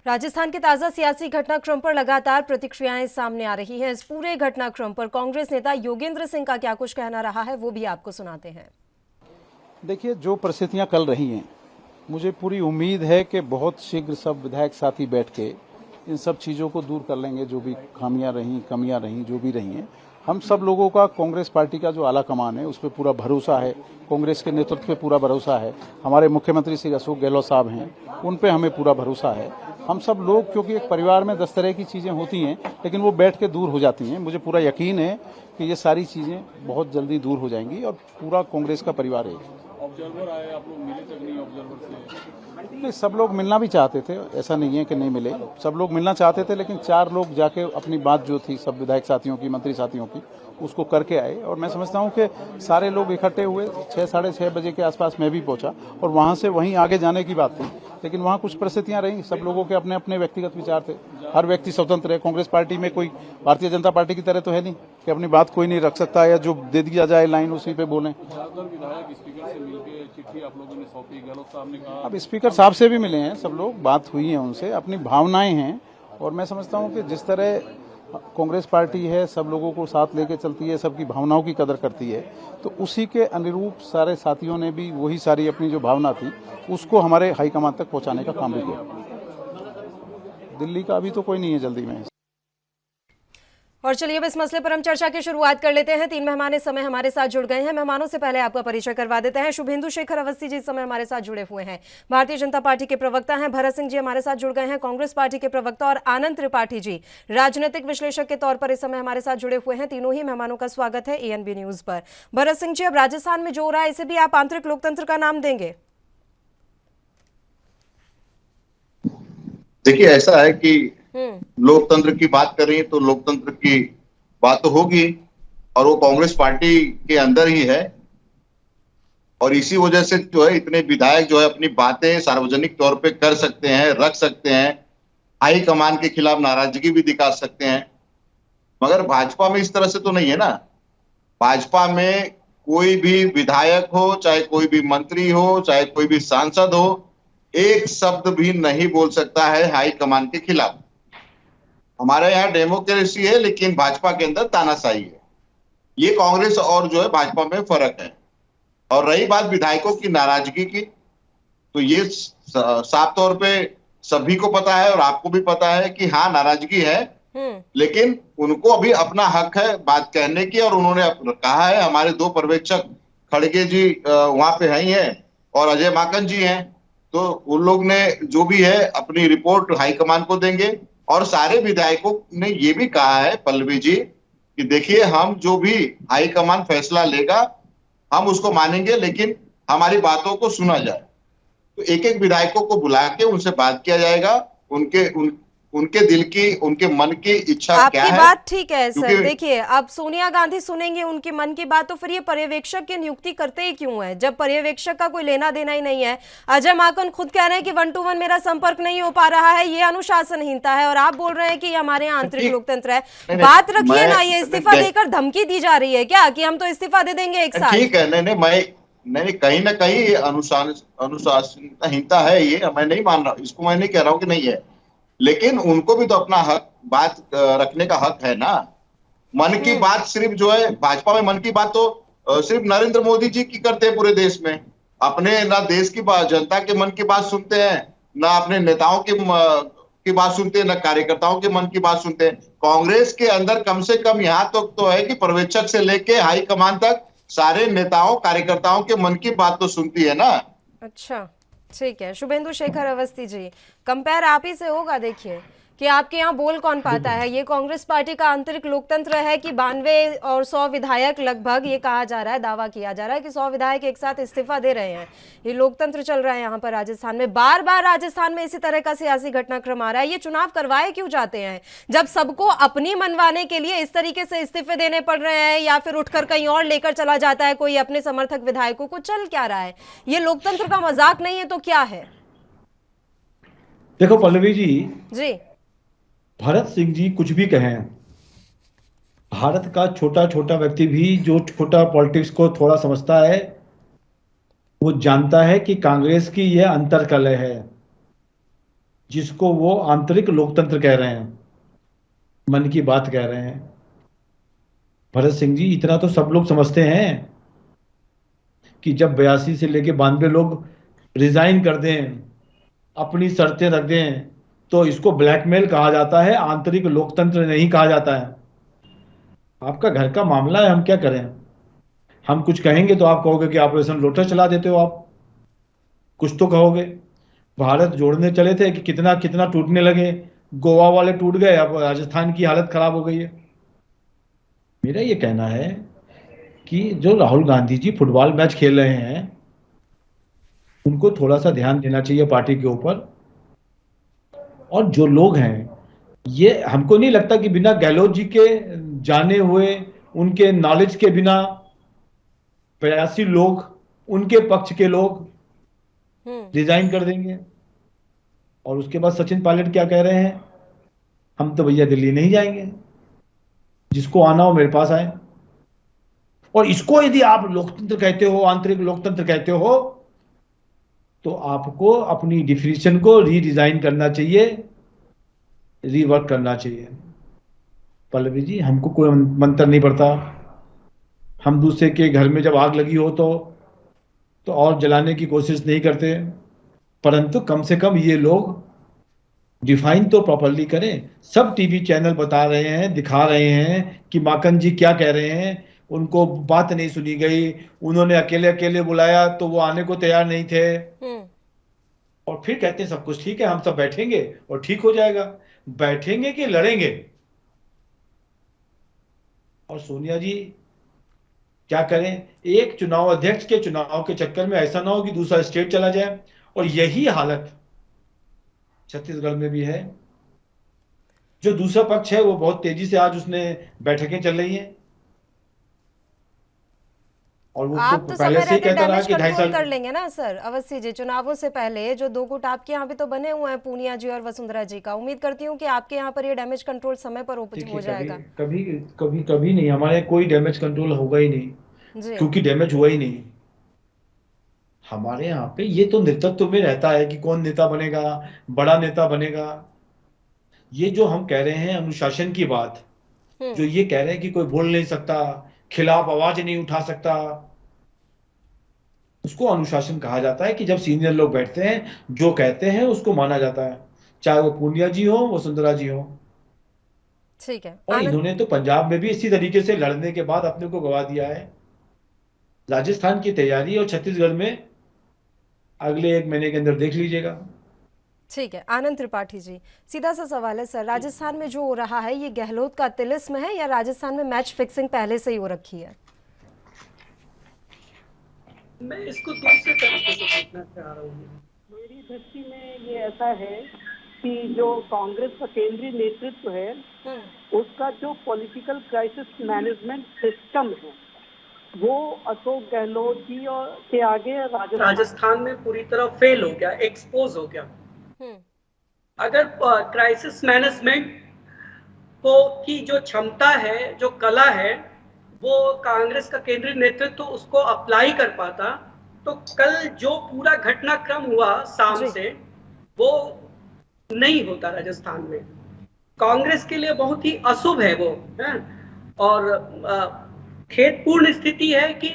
राजस्थान के ताजा सियासी घटनाक्रम पर लगातार प्रतिक्रियाएं सामने आ रही हैं। इस पूरे घटनाक्रम पर कांग्रेस नेता योगेंद्र सिंह का क्या कुछ कहना रहा है, वो भी आपको सुनाते हैं। देखिए, जो परिस्थितियां कल रही हैं, मुझे पूरी उम्मीद है कि बहुत शीघ्र सब विधायक साथी बैठ के इन सब चीज़ों को दूर कर लेंगे। जो भी खामियां रहीं, कमियां रहीं, जो भी रही हैं, हम सब लोगों का कांग्रेस पार्टी का जो आला कमान है उस पर पूरा भरोसा है, कांग्रेस के नेतृत्व पे पूरा भरोसा है। हमारे मुख्यमंत्री श्री अशोक गहलोत साहब हैं, उन पे हमें पूरा भरोसा है। हम सब लोग, क्योंकि एक परिवार में 10 तरह की चीज़ें होती हैं, लेकिन वो बैठ के दूर हो जाती हैं। मुझे पूरा यकीन है कि ये सारी चीज़ें बहुत जल्दी दूर हो जाएंगी और पूरा कांग्रेस का परिवार है। ऑब्जर्वर आए, आप लोग मिले तक नहीं ऑब्जर्वर से? नहीं, सब लोग मिलना भी चाहते थे, ऐसा नहीं है कि नहीं मिले, सब लोग मिलना चाहते थे, लेकिन 4 लोग जाके अपनी बात जो थी सब विधायक साथियों की, मंत्री साथियों की, उसको करके आए। और मैं समझता हूं कि सारे लोग इकट्ठे हुए। 6 साढ़े 6 बजे के आसपास मैं भी पहुंचा और वहां से वहीं आगे जाने की बात थी, लेकिन वहां कुछ परिस्थितियां रहीं। सब लोगों के अपने अपने व्यक्तिगत विचार थे, हर व्यक्ति स्वतंत्र है। कांग्रेस पार्टी में कोई भारतीय जनता पार्टी की तरह तो है नहीं कि अपनी बात कोई नहीं रख सकता या जो दे दिया जाए लाइन उसी पे बोलें। विधायक स्पीकर से मिलकर चिट्ठी आप लोगों ने सौंपी, गहलोत साहब ने कहा। अब स्पीकर साहब से भी मिले हैं सब लोग, बात हुई है उनसे, अपनी भावनाएं हैं। और मैं समझता हूं कि जिस तरह कांग्रेस पार्टी है, सब लोगों को साथ लेके चलती है, सबकी भावनाओं की कदर करती है, तो उसी के अनुरूप सारे साथियों ने भी वही सारी अपनी जो भावना थी उसको हमारे हाईकमान तक पहुंचाने का काम भी किया। दिल्ली का अभी तो कोई नहीं है जल्दी में। और चलिए अब इस मसले पर हम चर्चा की शुरुआत कर लेते हैं। 3 मेहमान इस समय हमारे साथ जुड़ गए हैं। मेहमानों से पहले आपका परिचय करवा देते हैं। शुभेंदु शेखर अवस्थी जी इस समय हमारे साथ जुड़े हुए हैं, भारतीय जनता पार्टी के प्रवक्ता हैं। भरत सिंह जी हमारे साथ जुड़ गए हैं, कांग्रेस पार्टी के प्रवक्ता। और आनंद त्रिपाठी जी राजनीतिक विश्लेषक के तौर पर इस समय हमारे साथ जुड़े हुए हैं। तीनों ही मेहमानों का स्वागत है ANB न्यूज पर। भरत सिंह जी, अब राजस्थान में जो हो रहा है इसे भी आप आंतरिक लोकतंत्र का नाम देंगे? देखिए, ऐसा है कि लोकतंत्र की बात करें तो लोकतंत्र की बात तो होगी, और वो कांग्रेस पार्टी के अंदर ही है। और इसी वजह से जो है इतने विधायक जो है अपनी बातें सार्वजनिक तौर पे कर सकते हैं, रख सकते हैं, हाई कमान के खिलाफ नाराजगी भी दिखा सकते हैं। मगर भाजपा में इस तरह से तो नहीं है ना। भाजपा में कोई भी विधायक हो, चाहे कोई भी मंत्री हो, चाहे कोई भी सांसद हो, एक शब्द भी नहीं बोल सकता है हाई कमान के खिलाफ। हमारे यहाँ डेमोक्रेसी है, लेकिन भाजपा के अंदर तानाशाही है। ये कांग्रेस और जो है भाजपा में फर्क है। और रही बात विधायकों की नाराजगी की, तो ये साफ तौर पे सभी को पता है और आपको भी पता है कि हाँ, नाराजगी है, लेकिन उनको अभी अपना हक है बात कहने की। और उन्होंने कहा है, हमारे 2 पर्यवेक्षक खड़गे जी वहां पे ही हैं और अजय माकन जी हैं, तो उन लोग ने जो भी है अपनी रिपोर्ट हाईकमान को देंगे। और सारे विधायकों ने ये भी कहा है, पल्लवी जी, कि देखिए, हम जो भी हाईकमान फैसला लेगा हम उसको मानेंगे, लेकिन हमारी बातों को सुना जाए। तो एक एक विधायकों को बुला के उनसे बात किया जाएगा, उनके दिल की, उनके मन की इच्छा क्या है। आपकी बात ठीक है सर। देखिए, अब सोनिया गांधी सुनेंगे उनके मन की बात, तो फिर ये पर्यवेक्षक की नियुक्ति करते ही क्यों है जब पर्यवेक्षक का कोई लेना देना ही नहीं है? अजय माकन खुद कह रहे हैं कि 1 to 1 मेरा संपर्क नहीं हो पा रहा है, ये अनुशासनहीनता है, और आप बोल रहे हैं कि हमारे यहाँ आंतरिक लोकतंत्र है। बात रखिए ना, ये इस्तीफा देकर धमकी दी जा रही है क्या कि हम तो इस्तीफा दे देंगे एक साथ? ठीक है, नहीं, कहीं ना कहीं अनुशासनहीनता है, ये मैं नहीं मान रहा, इसको मैं नहीं कह रहा हूं कि नहीं है, लेकिन उनको भी तो अपना हक, बात रखने का हक है ना। मन की बात सिर्फ जो है भाजपा में, मन की बात तो सिर्फ नरेंद्र मोदी जी की करते हैं पूरे देश में। अपने ना देश की बात, जनता के मन की बात सुनते हैं, ना अपने नेताओं की बात सुनते हैं, ना कार्यकर्ताओं के मन की बात सुनते हैं। कांग्रेस के अंदर कम से कम यहाँ तक तो है कि पर्यवेक्षक से लेके हाई कमान तक सारे नेताओं कार्यकर्ताओं के मन की बात तो सुनती है ना। अच्छा, ठीक है। शुभेंदु शेखर अवस्थी जी, कंपेयर आप ही से होगा। देखिए कि आपके यहाँ बोल कौन पाता है, ये कांग्रेस पार्टी का आंतरिक लोकतंत्र है कि 92 और 100 विधायक लगभग, ये कहा जा रहा है, दावा किया जा रहा है कि 100 विधायक एक साथ इस्तीफा दे रहे हैं। ये लोकतंत्र चल रहा है यहाँ पर राजस्थान में। बार बार राजस्थान में इसी तरह का सियासी घटनाक्रम आ रहा है। ये चुनाव करवाए क्यों जाते हैं जब सबको अपनी मनवाने के लिए इस तरीके से इस्तीफे देने पड़ रहे हैं, या फिर उठकर कहीं और लेकर चला जाता है कोई अपने समर्थक विधायकों को? चल क्या रहा है? ये लोकतंत्र का मजाक नहीं है तो क्या है? देखो पल्लवी जी, भरत सिंह जी कुछ भी कहें, भारत का छोटा छोटा व्यक्ति भी जो छोटा पॉलिटिक्स को थोड़ा समझता है, वो जानता है कि कांग्रेस की यह अंतर्कलह है। जिसको वो आंतरिक लोकतंत्र कह रहे हैं, मन की बात कह रहे हैं। भरत सिंह जी, इतना तो सब लोग समझते हैं कि जब 82 से लेके 92 लोग रिजाइन कर दें, अपनी शर्तें रख दें, तो इसको ब्लैकमेल कहा जाता है, आंतरिक लोकतंत्र नहीं कहा जाता है। आपका घर का मामला है, हम क्या करें? हम कुछ कहेंगे तो आप कहोगे कि ऑपरेशन लोटस चला देते हो आप, कुछ तो कहोगे। भारत जोड़ने चले थे कि कितना कितना टूटने लगे, गोवा वाले टूट गए, अब राजस्थान की हालत खराब हो गई है। मेरा ये कहना है कि जो राहुल गांधी जी फुटबॉल मैच खेल रहे हैं, उनको थोड़ा सा ध्यान देना चाहिए पार्टी के ऊपर। और जो लोग हैं, ये हमको नहीं लगता कि बिना गहलोत जी के जाने हुए, उनके नॉलेज के बिना 82 लोग, उनके पक्ष के लोग रिजाइन कर देंगे। और उसके बाद सचिन पायलट क्या कह रहे हैं, हम तो भैया दिल्ली नहीं जाएंगे, जिसको आना हो मेरे पास आए। और इसको यदि आप लोकतंत्र कहते हो, आंतरिक लोकतंत्र कहते हो, तो आपको अपनी डिफिनीशन को रीडिजाइन करना चाहिए, रीवर्क करना चाहिए। पल्लवी जी, हमको कोई मंत्र नहीं पड़ता। हम दूसरे के घर में जब आग लगी हो तो और जलाने की कोशिश नहीं करते, परंतु कम से कम ये लोग डिफाइन तो प्रॉपरली करें। सब टीवी चैनल बता रहे हैं, दिखा रहे हैं कि माकन जी क्या कह रहे हैं, उनको बात नहीं सुनी गई, उन्होंने अकेले अकेले बुलाया तो वो आने को तैयार नहीं थे, और फिर कहते हैं सब कुछ ठीक है, हम सब बैठेंगे और ठीक हो जाएगा। बैठेंगे कि लड़ेंगे? और सोनिया जी क्या करें, एक चुनाव अध्यक्ष के चुनाव के चक्कर में ऐसा ना हो कि दूसरा स्टेट चला जाए। और यही हालत छत्तीसगढ़ में भी है। जो दूसरा पक्ष है वो बहुत तेजी से आज उसने बैठकें चल रही हैं, और वो आप तो पहले समय से ही रहते कहता रहा डैमेज कि 2.5 कंट्रोल साल कर लेंगे ना सर अवस्थी जी। चुनावों से पहले जो दो गुट आपके यहाँ पे तो बने हुए हैं, पूनिया जी और वसुंधरा जी का, उम्मीद करती हूँ कि आपके यहाँ पर ये डैमेज कंट्रोल समय पर हो देखिए, जाएगा। कभी कभी कभी नहीं, हमारे कोई डैमेज कंट्रोल होगा ही नहीं, जी क्योंकि डैमेज हुआ ही नहीं। हमारे यहाँ पे ये तो नेतृत्व में रहता है कि कौन नेता बनेगा, बड़ा नेता बनेगा। ये जो हम कह रहे हैं अनुशासन की बात, जो ये कह रहे हैं कि कोई बोल नहीं सकता, खिलाफ आवाज नहीं उठा सकता, उसको अनुशासन कहा जाता है। कि जब सीनियर लोग बैठते हैं, जो कहते हैं उसको माना जाता है, चाहे वो पूनिया जी हो, वसुंधरा जी हो। ठीक है। और इन्होंने तो पंजाब में भी इसी तरीके से लड़ने के बाद अपने को गवा दिया है। राजस्थान की तैयारी और छत्तीसगढ़ में अगले 1 महीने के अंदर देख लीजिएगा। ठीक है। आनंद त्रिपाठी जी, सीधा सा सवाल है सर, राजस्थान में जो हो रहा है ये गहलोत का तिलिस्म है या राजस्थान में मैच फिक्सिंग पहले से ही हो रखी है? मैं इसको दूसरे तरीके से देखना चाह रहा हूँ। मेरी दृष्टि में ये ऐसा है कि जो कांग्रेस का केंद्रीय नेतृत्व है, उसका जो पॉलिटिकल क्राइसिस मैनेजमेंट सिस्टम है, वो अशोक गहलोत जी और के आगे राजस्थान में पूरी तरह फेल हो गया, एक्सपोज हो गया। अगर क्राइसिस मैनेजमेंट को की जो क्षमता है, जो कला है, वो कांग्रेस का केंद्रीय नेतृत्व उसको अप्लाई कर पाता, तो कल जो पूरा घटनाक्रम हुआ शाम से, वो नहीं होता राजस्थान में। कांग्रेस के लिए बहुत ही अशुभ है वो है? और खेदपूर्ण स्थिति है कि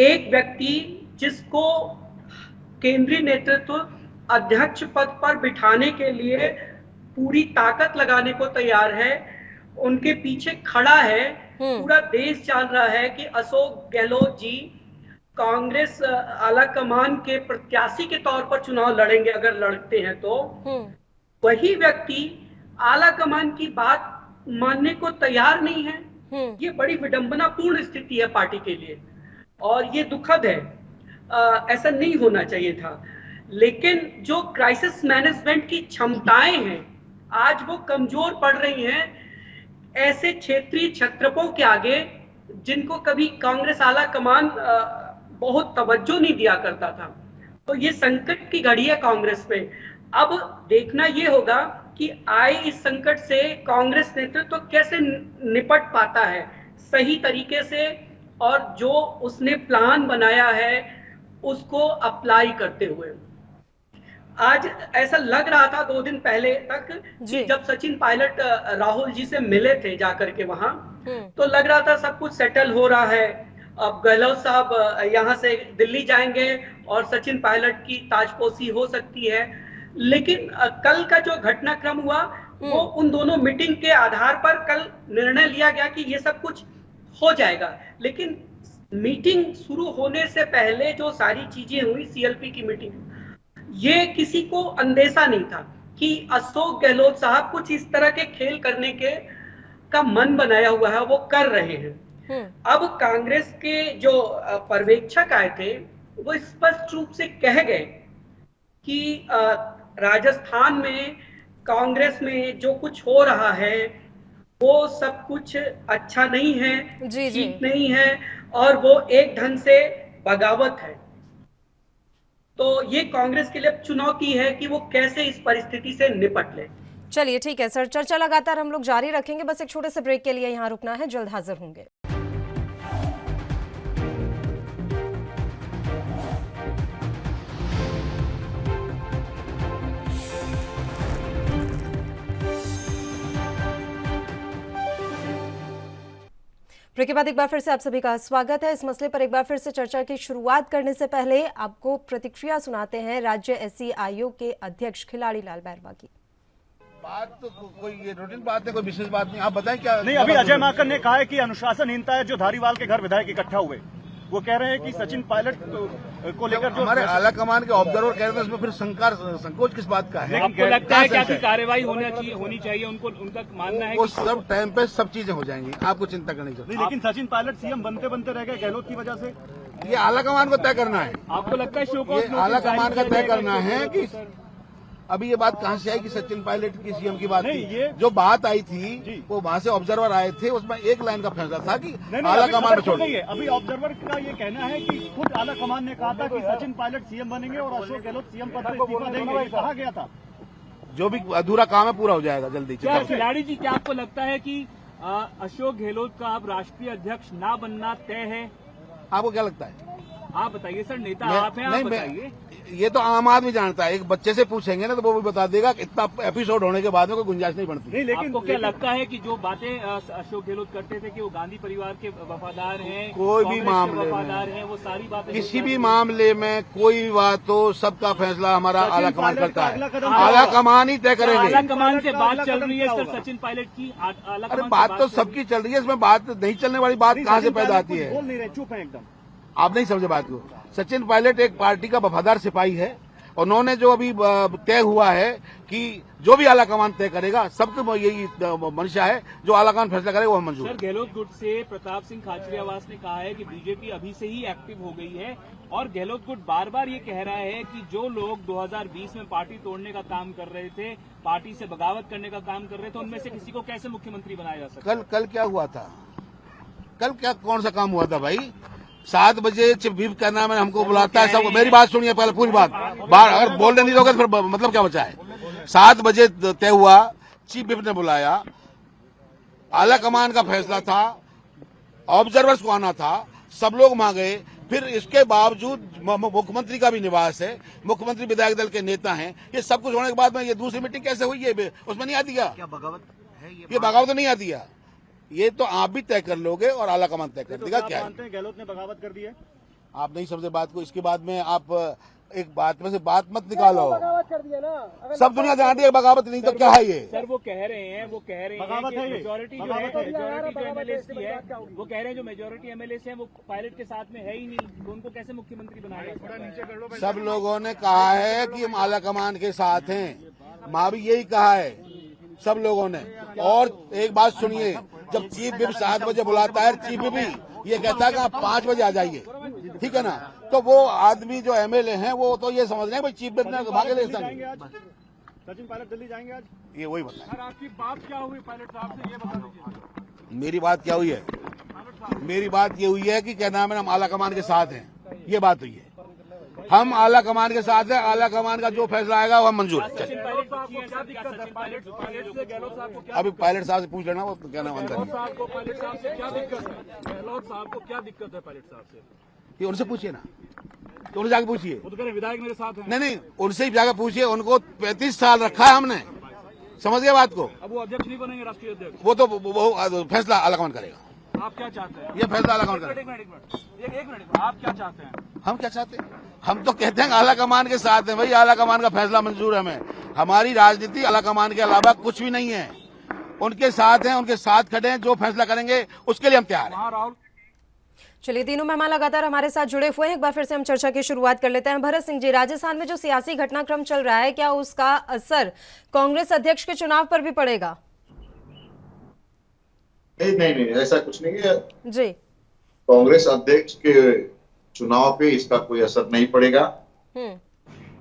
एक व्यक्ति जिसको केंद्रीय नेतृत्व अध्यक्ष पद पर बिठाने के लिए पूरी ताकत लगाने को तैयार है, उनके पीछे खड़ा है, पूरा देश जान रहा है कि अशोक गहलोत जी कांग्रेस आला कमान के प्रत्याशी के तौर पर चुनाव लड़ेंगे, अगर लड़ते हैं तो वही व्यक्ति आला कमान की बात मानने को तैयार नहीं है। ये बड़ी विडंबनापूर्ण स्थिति है पार्टी के लिए और ये दुखद है। ऐसा नहीं होना चाहिए था। लेकिन जो क्राइसिस मैनेजमेंट की क्षमताएं हैं, आज वो कमजोर पड़ रही हैं ऐसे क्षेत्रीय छत्रपों के आगे, जिनको कभी कांग्रेस आला कमान बहुत तवज्जो नहीं दिया करता था। तो ये संकट की घड़ी है कांग्रेस में। अब देखना ये होगा कि आए इस संकट से कांग्रेस नेतृत्व कैसे निपट पाता है सही तरीके से, और जो उसने प्लान बनाया है उसको अप्लाई करते हुए। आज ऐसा लग रहा था 2 दिन पहले तक जी। कि जब सचिन पायलट राहुल जी से मिले थे जाकर के वहां, तो लग रहा था सब कुछ सेटल हो रहा है। अब गहलोत साहब यहाँ से दिल्ली जाएंगे और सचिन पायलट की ताजपोशी हो सकती है। लेकिन कल का जो घटनाक्रम हुआ वो उन दोनों मीटिंग के आधार पर कल निर्णय लिया गया कि ये सब कुछ हो जाएगा। लेकिन मीटिंग शुरू होने से पहले जो सारी चीजें हुई, सीएलपी की मीटिंग, ये किसी को अंदेशा नहीं था कि अशोक गहलोत साहब कुछ इस तरह के खेल करने के का मन बनाया हुआ है, वो कर रहे हैं। अब कांग्रेस के जो पर्यवेक्षक आए थे वो स्पष्ट रूप से कह गए कि राजस्थान में कांग्रेस में जो कुछ हो रहा है वो सब कुछ अच्छा नहीं है, जी, जी। ठीक नहीं है, और वो एक ढंग से बगावत है। तो ये कांग्रेस के लिए चुनौती है कि वो कैसे इस परिस्थिति से निपट ले। चलिए ठीक है सर, चर्चा लगातार हम लोग जारी रखेंगे, बस एक छोटे से ब्रेक के लिए यहाँ रुकना है, जल्द हाजिर होंगे। ब्रेक के बाद एक बार फिर से आप सभी का स्वागत है। इस मसले पर एक बार फिर से चर्चा की शुरुआत करने से पहले आपको प्रतिक्रिया सुनाते हैं राज्य एससी आयोग के अध्यक्ष खिलाड़ी लाल बैरवा की। बात तो कोई ये रूटीन बात है, कोई विशेष बात नहीं। आप बताएं क्या? नहीं, अभी अजय माकन ने कहा है कि अनुशासनहीनता है जो धारीवाल के घर विधायक इकट्ठा हुए। वो कह रहे हैं कि सचिन पायलट को लेकर जो हमारे आला कमान के ऑब्जर्वर कह रहे थे उसमें फिर संकोच किस बात का है? आपको लगता है क्या कि कार्रवाई होनी चाहिए? उनको उनका मानना है वो कि सब टाइम पे सब चीजें हो जाएंगी, आपको चिंता करने की जरूरत नहीं, लेकिन सचिन पायलट सीएम बनते बनते रह गए गहलोत की वजह से। नहीं। ये आला कमान को तय करना है, आपको लगता है ये आला कमान का तय करना है कि अभी ये बात कहाँ से आई कि सचिन पायलट की सीएम की बात नहीं, थी? ये जो बात आई थी जी। वो वहाँ से ऑब्जर्वर आए थे, उसमें एक लाइन का फैसला था कि नहीं, आला अभी कमान खबर को छोड़ नहीं है। अभी ऑब्जर्वर का ये कहना है कि खुद आला कमान ने कहा था कि सचिन पायलट सीएम बनेंगे और अशोक गहलोत सीएम पद से इस्तीफा देंगे, ये कहा गया था। जो भी अधूरा काम है पूरा हो जाएगा जल्दी। क्या खिलाड़ी जी, क्या आपको लगता है कि अशोक गहलोत का अब राष्ट्रीय अध्यक्ष ना बनना तय है? आपको क्या लगता है? आप बताइए सर, नेता आप हैं, आप नहीं, बताइए। ये तो आम आदमी जानता है। एक बच्चे से पूछेंगे ना तो वो भी बता देगा कि इतना एपिसोड होने के बाद में कोई गुंजाइश नहीं बनती। नहीं, लेकिन आपको क्या लगता है कि जो बातें अशोक गहलोत करते थे कि वो गांधी परिवार के वफादार हैं, कोई भी कांग्रेस के मामले में, वफादार हैं, वो सारी बातें किसी भी मामले में कोई भी बात हो, सबका फैसला हमारा सचिन आला कमान पायलट करता का है। अगला कदम आला कमान ही तय आला करेंगे। कमान से बात चल रही है क्या सर होगा? सचिन पायलट की। आला अरे कमान से बात तो चल रही सबकी चल रही है, इसमें बात नहीं चलने वाली बात कहाँ से सचिन पैदा पायलट आती कुछ है? बोल नहीं रहे, चुप है एकदम। आप नहीं समझे बात को। सचिन पायलट एक पार्टी का वफादार सिपाही है। उन्होंने जो अभी तय हुआ है कि जो भी आला कमान तय करेगा, सबको यही मंशा है, जो आला कमान फैसला करेगा वो हम मंजूर। सर, गहलोत गुट से प्रताप सिंह खाचरियावास ने कहा है कि बीजेपी अभी से ही एक्टिव हो गई है और गहलोत गुट बार बार ये कह रहा है कि जो लोग 2020 में पार्टी तोड़ने का काम कर रहे थे, पार्टी से बगावत करने का काम कर रहे थे, उनमें से किसी को कैसे मुख्यमंत्री बनाया जा सकता है? कल क्या हुआ था? कल क्या कौन सा काम हुआ था भाई? 7 बजे चीफ व्हिप का नाम है, हमको बुलाता है सबको। मेरी बात सुनिए पहले, पूरी बात। बाहर अगर बोलने नहीं दोगे तो फिर मतलब क्या बचा है? 7 बजे तय हुआ, चीफ व्हिप ने बुलाया, आला कमान का फैसला था, ऑब्जर्वर्स को आना था, सब लोग वहां गए। फिर इसके बावजूद मुख्यमंत्री का भी निवास है, मुख्यमंत्री विधायक दल के नेता हैं, ये सब कुछ होने के बाद में ये दूसरी मीटिंग कैसे हुई है? उसमें नहीं आती क्या बगावत है? ये बगावत तो नहीं आती है। ये तो आप भी तय कर लोगे और आला कमान तय कर देगा। क्या मानते हैं गहलोत ने बगावत कर दी है? आप नहीं समझे बात को। इसके बाद में आप एक बात में से बात मत निकालो। सब दुनिया जानती है बगावत नहीं तो क्या है ये? सर वो कह रहे हैं बगावत कि है ये। मेजोरिटी जो है, मेजोरिटी जो एमएलए की है, वो कह रहे हैं जो मेजोरिटी एमएलए हैं वो पायलट के साथ में है ही नहीं, तो उनको कैसे मुख्यमंत्री बनाया जा सकता है? सब लोगों ने कहा है कि हम आला कमान के साथ हैं। माँ भी यही कहा है सब लोगों ने। और एक बात सुनिए, जब चीफ व्हिप 7 बजे बुलाता है, चीफ व्हिप भी ये कहता है कि आप 5 बजे आ जाइए, ठीक है ना? तो वो आदमी जो एमएलए हैं वो तो ये समझ रहे हैं भाई चीफ व्हिप ने भागे ले जाएंगे आज सचिन पायलट दिल्ली जाएंगे आज। ये वही बताएं। सर आपकी बात क्या हुई पायलट साहब से, ये बता दीजिए। मेरी बात क्या हुई है? मेरी बात ये हुई है कि क्या नाम है, हम आला कमान के साथ हैं, ये बात हुई है। हम आला कमान के साथ हैं, आला कमान का जो फैसला आएगा वो हम मंजूर है। सचिन पायलट को क्या दिक्कत है? अभी पायलट साहब से पूछ लेना, वो तो क्या नाम अंदर है। पायलट साहब से क्या दिक्कत है? गहलोत साहब को क्या दिक्कत है पायलट साहब से? ये उनसे पूछिए ना। तो उन्हें जाके पूछिए। वो तो कह रहे हैं विधायक मेरे साथ हैं। नहीं, उनसे ही जाके पूछिए। उनको 35 साल रखा है हमने, समझ गए बात को। अब वो अध्यक्ष नहीं बनेंगे, राष्ट्रीय अध्यक्ष। वो तो फैसला आलाकमान करेगा। आप क्या चाहते हैं? ये फैसला आलाकमान करेगा। एक मिनट, आप क्या चाहते हैं? हम क्या चाहते हैं? हम तो कहते हैं आलाकमान के साथ हैं भाई। आलाकमान का फैसला मंजूर है हमें। हमारी राजनीति आलाकमान के अलावा कुछ भी नहीं है। उनके साथ हैं, उनके साथ खड़े हैं। जो फैसला करेंगे उसके लिए हम तैयार हैं। राहुल, चलिए, तीनों मेहमान लगातार हमारे साथ जुड़े हुए हैं। एक बार फिर से हम चर्चा की शुरुआत कर लेते हैं। भरत सिंह जी, राजस्थान में जो सियासी घटनाक्रम चल रहा है, क्या उसका असर कांग्रेस अध्यक्ष के चुनाव पर भी पड़ेगा? नहीं, ऐसा कुछ नहीं है जी। कांग्रेस अध्यक्ष के चुनाव पे इसका कोई असर नहीं पड़ेगा।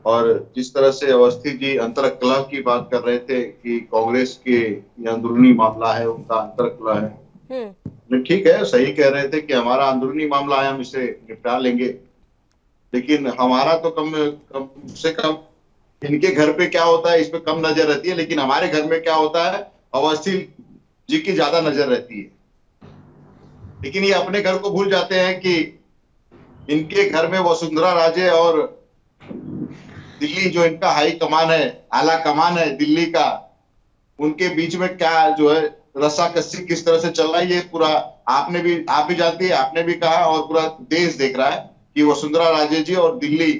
और जिस तरह से अवस्थी जी अंतरकलह की बात कर रहे थे कि कांग्रेस के ये अंदरूनी मामला है, उनका अंतरकलह है, ठीक है, सही कह रहे थे कि हमारा अंदरूनी मामला है, हम इसे निपटा लेंगे। लेकिन हमारा तो कम से कम इनके घर पे क्या होता है इस पे कम नजर रहती है, लेकिन हमारे घर में क्या होता है अवस्थी जी की ज्यादा नजर रहती है। लेकिन ये अपने घर को भूल जाते हैं कि इनके घर में वसुंधरा राजे और दिल्ली जो इनका हाई कमान है, आला कमान है दिल्ली का, उनके बीच में क्या जो है रस्साकस्सी किस तरह से चल रहा है, ये पूरा आप भी जानती है, आपने भी कहा और पूरा देश देख रहा है कि वसुंधरा राजे जी और दिल्ली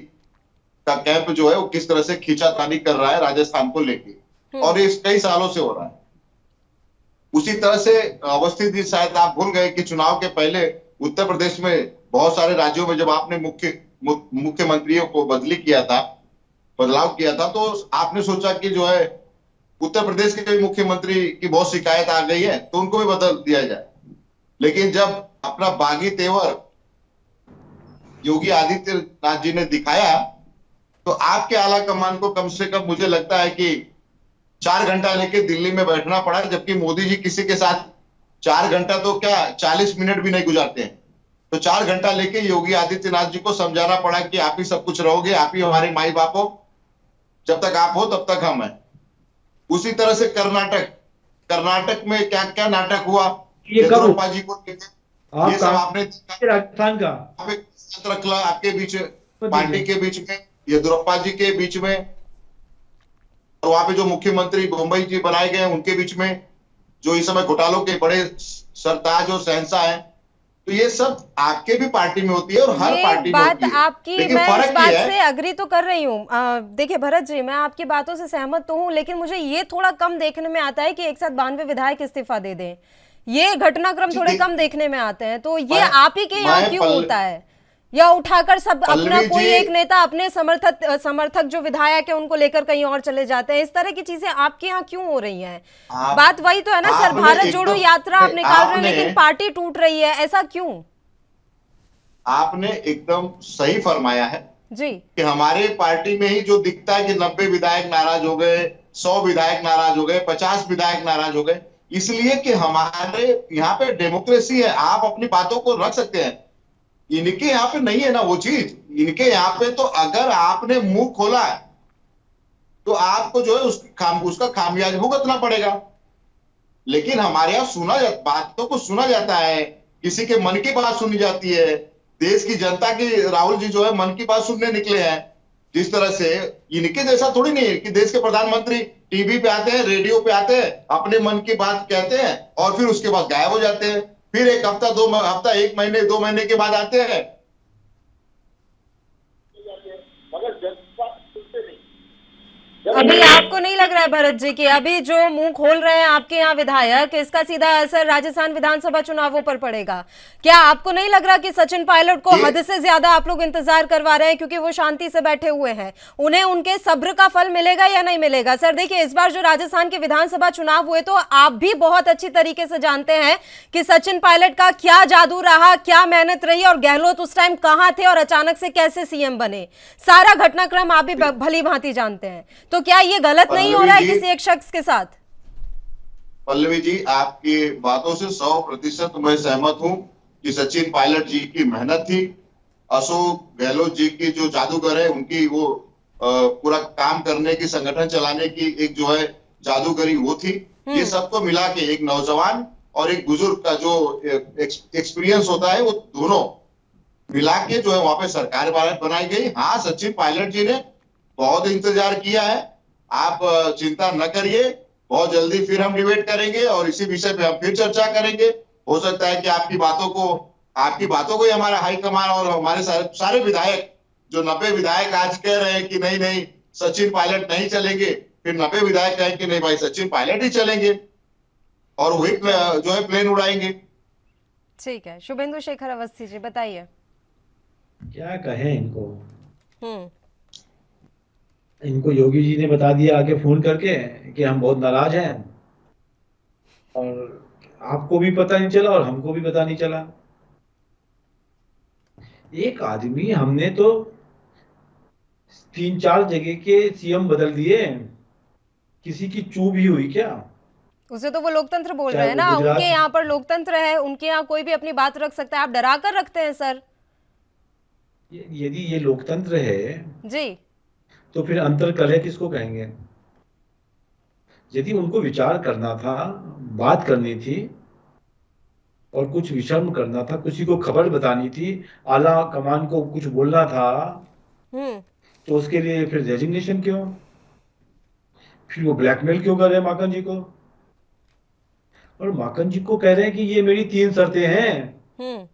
का कैंप जो है वो किस तरह से खींचातानी कर रहा है राजस्थान को लेके, और ये कई सालों से हो रहा है। उसी तरह से अवस्थी जी, शायद आप भूल गए कि चुनाव के पहले उत्तर प्रदेश में बहुत सारे राज्यों में जब आपने मुख्यमंत्रियों को बदलाव किया था, तो आपने सोचा कि जो है उत्तर प्रदेश के मुख्यमंत्री की बहुत शिकायत आ गई है तो उनको भी बदल दिया जाए। लेकिन जब अपना बागी तेवर योगी आदित्यनाथ जी ने दिखाया तो आपके आला कमान को कम से कम मुझे लगता है कि 4 घंटा लेके दिल्ली में बैठना पड़ा, जबकि मोदी जी किसी के साथ 4 घंटा तो क्या 40 मिनट भी नहीं गुजारते हैं। तो 4 घंटा लेके योगी आदित्यनाथ जी को समझाना पड़ा कि आप ही सब कुछ रहोगे, आप ही हमारे माई बाप हो, जब तक आप हो तब तक हम हैं। उसी तरह से कर्नाटक में क्या क्या नाटक हुआ, येदियुरप्पा जी को ये सब आपने राजस्थान का रखला आपके बीच पार्टी के बीच में, येदियुरप्पा जी के बीच में, और वहां पे जो मुख्यमंत्री मुंबई जी बनाए गए उनके बीच में, जो इस समय घोटालों के बड़े सरताज और शहंशाह हैं, तो ये सब आपके भी पार्टी में होती है और हर पार्टी में होती है। आपकी मैं इस बात से अग्री तो कर रही हूँ। देखिए भरत जी, मैं आपकी बातों से सहमत तो हूँ, लेकिन मुझे ये थोड़ा कम देखने में आता है कि एक साथ 92 विधायक इस्तीफा दे दें। ये घटनाक्रम थोड़े कम देखने में आते हैं। तो ये आप ही के यहाँ क्यों होता है, या उठाकर सब अपना कोई एक नेता अपने समर्थक जो विधायक है उनको लेकर कहीं और चले जाते हैं? इस तरह की चीजें आपके यहाँ क्यों हो रही हैं? बात वही तो है ना सर, भारत जोड़ो यात्रा आप निकाल रहे हैं लेकिन पार्टी टूट रही है, ऐसा क्यों? आपने एकदम सही फरमाया है जी कि हमारे पार्टी में ही जो दिखता है कि 90 विधायक नाराज हो गए, 100 विधायक नाराज हो गए, 50 विधायक नाराज हो गए, इसलिए कि हमारे यहाँ पे डेमोक्रेसी है, आप अपनी बातों को रख सकते हैं। इनके यहाँ पे नहीं है ना वो चीज। इनके यहाँ पे तो अगर आपने मुंह खोला है तो आपको जो है उसका खामियाजा भुगतना पड़ेगा। लेकिन हमारे यहाँ बातों को सुना जाता है, किसी के मन की बात सुनी जाती है। देश की जनता की राहुल जी जो है मन की बात सुनने निकले हैं। जिस तरह से इनके जैसा थोड़ी नहीं है कि देश के प्रधानमंत्री टीवी पे आते हैं, रेडियो पे आते हैं, अपने मन की बात कहते हैं और फिर उसके बाद गायब हो जाते हैं, फिर एक हफ्ता 1 महीने 2 महीने के बाद आते हैं। अभी आपको नहीं लग रहा है भरत जी कि अभी जो मुंह खोल रहे हैं आपके यहाँ विधायक, इसका सीधा असर राजस्थान विधानसभा चुनावों पर पड़ेगा? क्या आपको नहीं लग रहा कि सचिन पायलट को हद से ज्यादा आप लोग इंतजार करवा रहे हैं क्योंकि वो शांति से बैठे हुए हैं? उन्हें उनके सब्र का फल मिलेगा या नहीं मिलेगा? सर देखिए, इस बार जो राजस्थान के विधानसभा चुनाव हुए तो आप भी बहुत अच्छी तरीके से जानते हैं कि सचिन पायलट का क्या जादू रहा, क्या मेहनत रही, और गहलोत उस टाइम कहां थे और अचानक से कैसे सीएम बने। सारा घटनाक्रम आप भी भली भांति जानते हैं। तो क्या ये गलत नहीं हो रहा है किसी एक शख्स के साथ? पल्लवी जी, आपकी बातों से 100% मैं सहमत हूं कि सचिन पायलट जी की मेहनत थी, अशोक गहलोत जी की जो जादूगर है उनकी वो पूरा काम करने की, संगठन चलाने की एक जो है जादूगरी वो थी। ये सबको मिला के एक नौजवान और एक बुजुर्ग का जो एक्सपीरियंस होता है वो दोनों मिला के जो है वहां पे सरकार बनाई गई। हाँ, सचिन पायलट जी ने बहुत इंतजार किया है, आप चिंता न करिए, बहुत जल्दी फिर हम डिबेट करेंगे और इसी विषय पे हम फिर चर्चा करेंगे। हो सकता है कि आपकी बातों को ही हमारा हाईकमान और हमारे सारे विधायक, जो 90 विधायक आज कह रहे हैं कि नहीं नहीं सचिन पायलट नहीं चलेंगे, फिर 90 विधायक कहें कि नहीं भाई सचिन पायलट ही चलेंगे और वही जो है प्लेन उड़ाएंगे। ठीक है, शुभेंदु शेखर अवस्थी जी बताइए। क्या कहें इनको। हम्म इनको योगी जी ने बता दिया आके फोन करके कि हम बहुत नाराज हैं, और आपको भी पता नहीं चला और हमको भी पता नहीं चला। एक आदमी, हमने तो 3-4 जगह के सीएम बदल दिए, किसी की चूक भी हुई क्या? उसे तो वो लोकतंत्र बोल चाहे रहे हैं वो ना, गुजरात उनके यहाँ पर लोकतंत्र है, उनके यहाँ कोई भी अपनी बात रख सकता है। आप डरा कर रखते हैं सर। यदि ये लोकतंत्र है जी तो फिर अंतर्कलह किसको कहेंगे? यदि उनको विचार करना था, बात करनी थी और कुछ विषम करना था, किसी को खबर बतानी थी, आला कमान को कुछ बोलना था, हम्म तो उसके लिए फिर रेजिग्नेशन क्यों? फिर वो ब्लैकमेल क्यों कर रहे हैं माकन जी को? और माकन जी को कह रहे हैं कि ये मेरी 3 शर्तें हैं, हम्म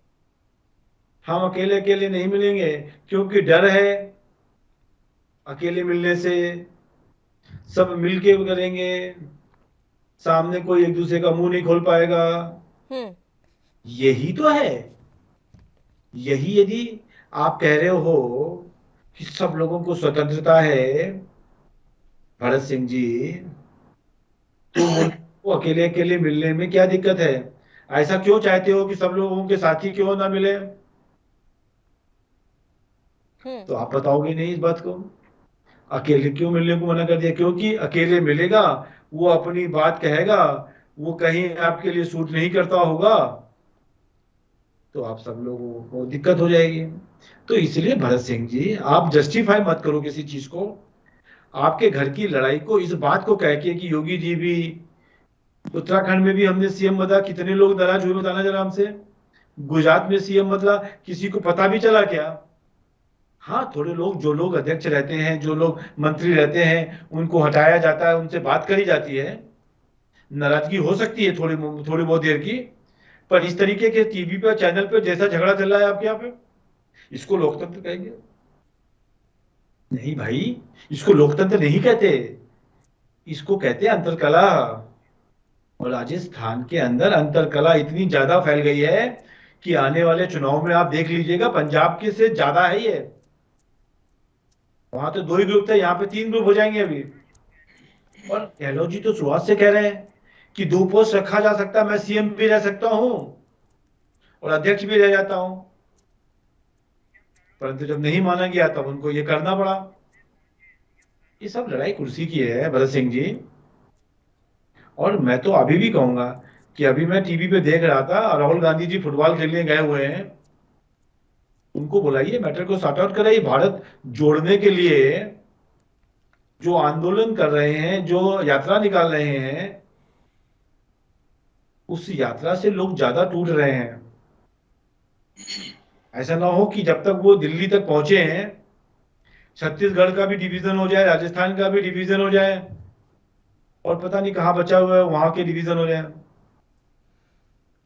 हम अकेले अकेले नहीं मिलेंगे, क्योंकि डर है अकेले मिलने से सब मिलके करेंगे, सामने कोई एक दूसरे का मुंह नहीं खोल पाएगा। हम्म यही तो है। यही यदि आप कह रहे हो कि सब लोगों को स्वतंत्रता है भरत सिंह जी, तो उनको अकेले अकेले मिलने में क्या दिक्कत है? ऐसा क्यों चाहते हो कि सब लोगों के साथी क्यों ना मिले? तो आप बताओगे नहीं इस बात को। अकेले क्यों मिलने को मना कर दिया? क्योंकि अकेले मिलेगा, वो अपनी बात कहेगा, वो कहीं आपके लिए सूट नहीं करता होगा, तो आप सब लोगों को दिक्कत हो जाएगी। तो इसलिए भरत सिंह जी, आप जस्टिफाई मत करो किसी चीज को। आपके घर की लड़ाई को इस बात को कह के कि योगी जी भी, उत्तराखंड में भी हमने सीएम बदला, कितने लोग नाराज हुए बताना जरा हमसे। गुजरात में सीएम बदला, किसी को पता भी चला क्या? हाँ, थोड़े लोग, जो लोग अध्यक्ष रहते हैं, जो लोग मंत्री रहते हैं, उनको हटाया जाता है, उनसे बात करी जाती है, नाराजगी हो सकती है थोड़ी थोड़ी बहुत देर की, पर इस तरीके के टीवी पे, चैनल पे जैसा झगड़ा चल रहा है आपके यहाँ पे, इसको लोकतंत्र कहेंगे? नहीं भाई, इसको लोकतंत्र नहीं कहते, इसको कहते हैं अंतरकला। और राजस्थान के अंदर अंतरकला इतनी ज्यादा फैल गई है कि आने वाले चुनाव में आप देख लीजिएगा, पंजाब के से ज्यादा है ये। वहां तो 2 ही ग्रुप थे, यहाँ पे 3 ग्रुप हो जाएंगे अभी। और गहलोत जी तो शुरुआत से कह रहे हैं कि 2 पोस्ट रखा जा सकता है, मैं सीएम भी रह सकता हूं और अध्यक्ष भी रह जाता हूं, परंतु जब नहीं माना गया तब उनको ये करना पड़ा। ये सब लड़ाई कुर्सी की है भरत सिंह जी। और मैं तो अभी भी कहूंगा कि अभी मैं टीवी पे देख रहा था, राहुल गांधी जी फुटबॉल खेलने गए हुए हैं, उनको बुलाइए, मैटर को सॉर्ट आउट कराइए। भारत जोड़ने के लिए जो आंदोलन कर रहे हैं, जो यात्रा निकाल रहे हैं, उस यात्रा से लोग ज्यादा टूट रहे हैं। ऐसा ना हो कि जब तक वो दिल्ली तक पहुंचे हैं, छत्तीसगढ़ का भी डिवीजन हो जाए, राजस्थान का भी डिवीजन हो जाए, और पता नहीं कहां बचा हुआ है वहां के डिवीजन हो जाए।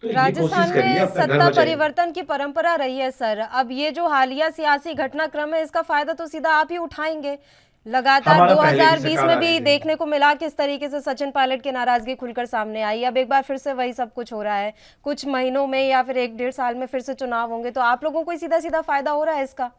तो ये कोशिश राजस्थान करिए में अपना घर सत्ता बचाइए। परिवर्तन की परंपरा रही है सर। अब ये जो हालिया सियासी घटनाक्रम है, इसका फायदा तो सीधा आप ही उठाएंगे। लगातार हमारा पहले भी 2020 सरकार में आई भी है। देखने को मिला किस तरीके से सचिन पायलट की नाराजगी खुलकर सामने आई। अब एक बार फिर से वही सब कुछ हो रहा है। कुछ महीनों में या फिर 1-1.5 साल में फिर से चुनाव होंगे, तो आप लोगों को ही सीधा सीधा फायदा हो रहा है इसका।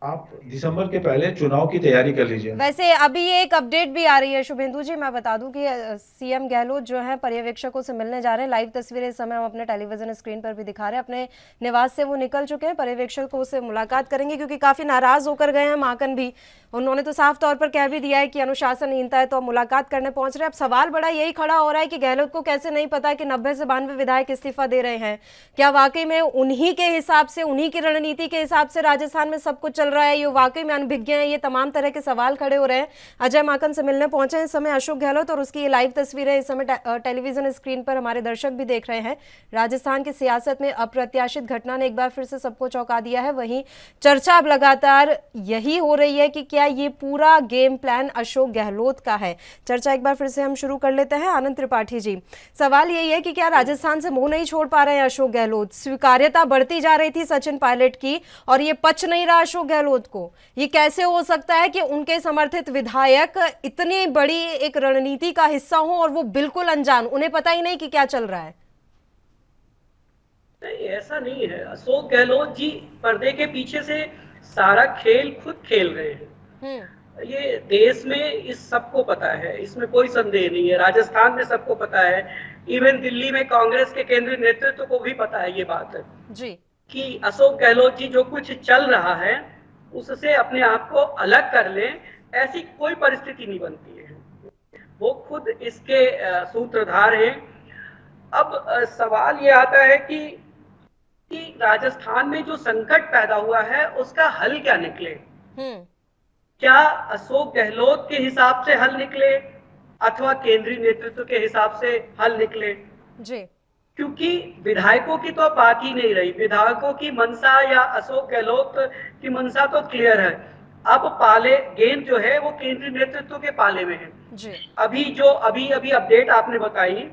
आप दिसंबर के पहले चुनाव की तैयारी कर लीजिए। वैसे अभी ये एक अपडेट भी आ रही है शुभेंदु जी, मैं बता दूं कि सीएम गहलोत जो है पर्यवेक्षकों से मिलने जा रहे हैं। लाइव तस्वीरें इस समय हम अपने टेलीविजन स्क्रीन पर भी दिखा रहे हैं। अपने निवास से वो निकल चुके हैं, पर्यवेक्षकों से मुलाकात करेंगे, क्योंकि काफी नाराज होकर गए हैं माकन भी। उन्होंने तो साफ तौर पर कह भी दिया है कि अनुशासनहीनता है, तो मुलाकात करने पहुंच रहे हैं। अब सवाल बड़ा यही खड़ा हो रहा है कि गहलोत को कैसे नहीं पता कि 90 से 92 विधायक इस्तीफा दे रहे हैं। क्या वाकई में उन्हीं के हिसाब से, उन्हीं की रणनीति के हिसाब से राजस्थान में सब कुछ चल रहा है, ये वाकई में अनभिज्ञ है, ये तमाम तरह के सवाल खड़े हो रहे हैं। अजय माकन से मिलने पहुंचे हैं इस समय अशोक गहलोत, और उसकी ये लाइव तस्वीरें इस समय टेलीविजन स्क्रीन पर हमारे दर्शक भी देख रहे हैं। राजस्थान की सियासत में अप्रत्याशित घटना ने एक बार फिर से सबको चौंका दिया है। वहीं चर्चा अब लगातार यही हो रही है कि क्या ये पूरा गेम प्लान अशोक गहलोत का है। चर्चा एक बार फिर से हम शुरू कर लेते हैं। आनंद त्रिपाठी जी, सवाल यही है कि क्या राजस्थान से मुंह नहीं छोड़ पा रहे हैं अशोक गहलोत? स्वीकार्यता बढ़ती जा रही थी सचिन पायलट की और ये पच नहीं रहा अशोक गहलोत को। ये कैसे हो सकता है कि उनके समर्थित विधायक इतनी बड़ी एक रणनीति का हिस्सा हो और वो बिल्कुल अनजान, उन्हें पता ही नहीं कि क्या चल रहा है? नहीं, ऐसा नहीं है। अशोक गहलोत जी पर्दे के पीछे से सारा खेल खुद खेल रहे हैं। ये देश में इस सबको पता है, इसमें कोई संदेह नहीं है। राजस्थान में सबको पता है, इवन दिल्ली में कांग्रेस के केंद्रीय नेतृत्व को भी पता है ये बात जी, कि अशोक गहलोत जी जो कुछ चल रहा है उससे अपने आप को अलग कर लें, ऐसी कोई परिस्थिति नहीं बनती है। वो खुद इसके सूत्रधार हैं। अब सवाल ये आता है कि राजस्थान में जो संकट पैदा हुआ है उसका हल क्या निकले। क्या अशोक गहलोत के हिसाब से हल निकले अथवा केंद्रीय नेतृत्व के हिसाब से हल निकले जी? क्योंकि विधायकों की तो बात ही नहीं रही। विधायकों की मंशा या अशोक गहलोत की मंशा तो क्लियर है। अब गेंद जो है वो केंद्रीय नेतृत्व के पाले में है जी। अभी अपडेट आपने बताई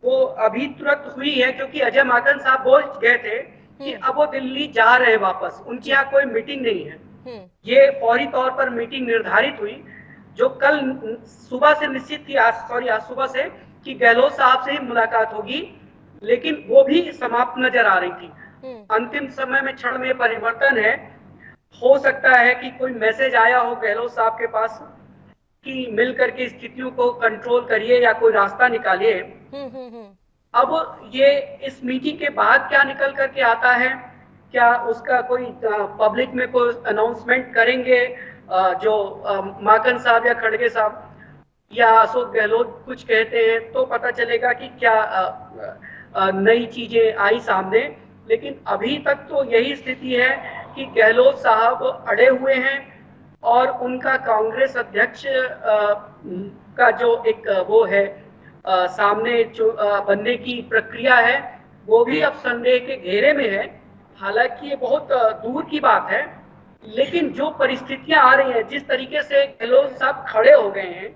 वो अभी तुरंत हुई है, क्योंकि अजय माकन साहब बोल गए थे कि अब वो दिल्ली जा रहे हैं वापस, उनकी यहाँ कोई मीटिंग नहीं है। ये फौरी तौर पर मीटिंग निर्धारित हुई जो कल सुबह से निश्चित थी, आज सुबह से, कि गहलोत साहब से ही मुलाकात होगी, लेकिन वो भी समाप्त नजर आ रही थी। अंतिम समय में क्षण में परिवर्तन है। हो सकता है कि कोई मैसेज आया हो गहलोत साहब के पास कि मिलकर के स्थितियों को कंट्रोल करिए या कोई रास्ता निकालिए। अब ये इस मीटिंग के बाद क्या निकल करके आता है, क्या उसका कोई पब्लिक में कोई अनाउंसमेंट करेंगे जो माकन साहब या खड़गे साहब या अशोक गहलोत कुछ कहते हैं तो पता चलेगा कि क्या नई चीजें आई सामने। लेकिन अभी तक तो यही स्थिति है कि गहलोत साहब अड़े हुए हैं और उनका कांग्रेस अध्यक्ष का जो एक वो है सामने जो बनने की प्रक्रिया है वो भी अब संदेह के घेरे में है। हालांकि ये बहुत दूर की बात है, लेकिन जो परिस्थितियां आ रही हैं, जिस तरीके से गहलोत साहब खड़े हो गए हैं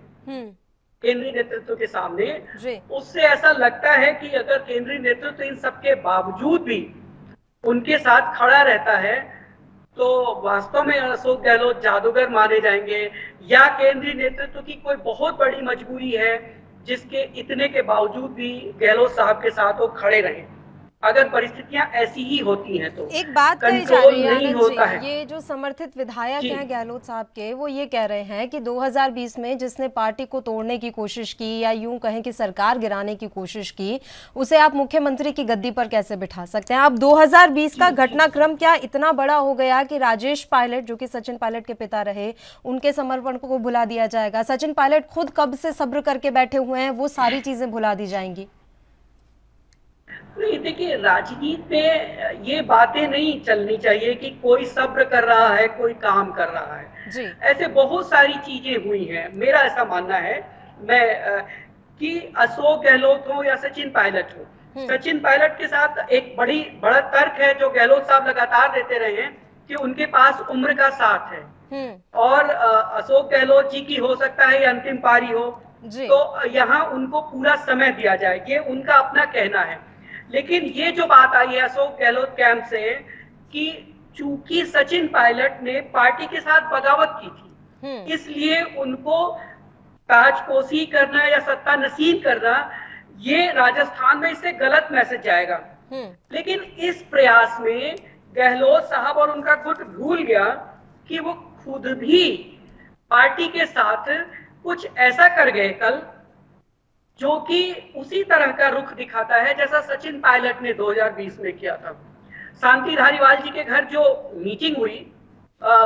केंद्रीय नेतृत्व के सामने, उससे ऐसा लगता है कि अगर केंद्रीय नेतृत्व इन सब के बावजूद भी उनके साथ खड़ा रहता है तो वास्तव में अशोक गहलोत जादूगर माने जाएंगे, या केंद्रीय नेतृत्व की कोई बहुत बड़ी मजबूरी है जिसके इतने के बावजूद भी गहलोत साहब के साथ वो खड़े रहे। अगर परिस्थितियां ऐसी ही होती हैं तो एक बात कही जा रही है आनंद जी, ये जो समर्थित विधायक हैं गहलोत साहब के, वो ये कह रहे हैं कि 2020 में जिसने पार्टी को तोड़ने की कोशिश की या यूं कहें कि सरकार गिराने की कोशिश की, उसे आप मुख्यमंत्री की गद्दी पर कैसे बिठा सकते हैं? अब 2020 का घटनाक्रम क्या इतना बड़ा हो गया कि राजेश पायलट जो कि सचिन पायलट के पिता रहे, उनके समर्पण को भुला दिया जाएगा? सचिन पायलट खुद कब से सब्र करके बैठे हुए हैं, वो सारी चीजें भुला दी जाएंगी? नहीं, देखिए राजनीति में ये बातें नहीं चलनी चाहिए कि कोई सब्र कर रहा है, कोई काम कर रहा है जी। ऐसे बहुत सारी चीजें हुई हैं। मेरा ऐसा मानना है कि अशोक गहलोत हो या सचिन पायलट हो, सचिन पायलट के साथ एक बड़ा तर्क है जो गहलोत साहब लगातार देते रहे हैं कि उनके पास उम्र का साथ है और अशोक गहलोत जी की हो सकता है अंतिम पारी हो तो यहाँ उनको पूरा समय दिया जाए, ये उनका अपना कहना है। लेकिन ये जो बात आई है अशोक गहलोत कैंप से कि चूंकि सचिन पायलट ने पार्टी के साथ बगावत की थी, इसलिए उनको ताजपोशी करना या सत्ता नसीब करना, ये राजस्थान में इससे गलत मैसेज जाएगा। लेकिन इस प्रयास में गहलोत साहब और उनका गुट भूल गया कि वो खुद भी पार्टी के साथ कुछ ऐसा कर गए कल जो कि उसी तरह का रुख दिखाता है जैसा सचिन पायलट ने 2020 में किया था। शांति धारीवाल जी के घर जो मीटिंग हुई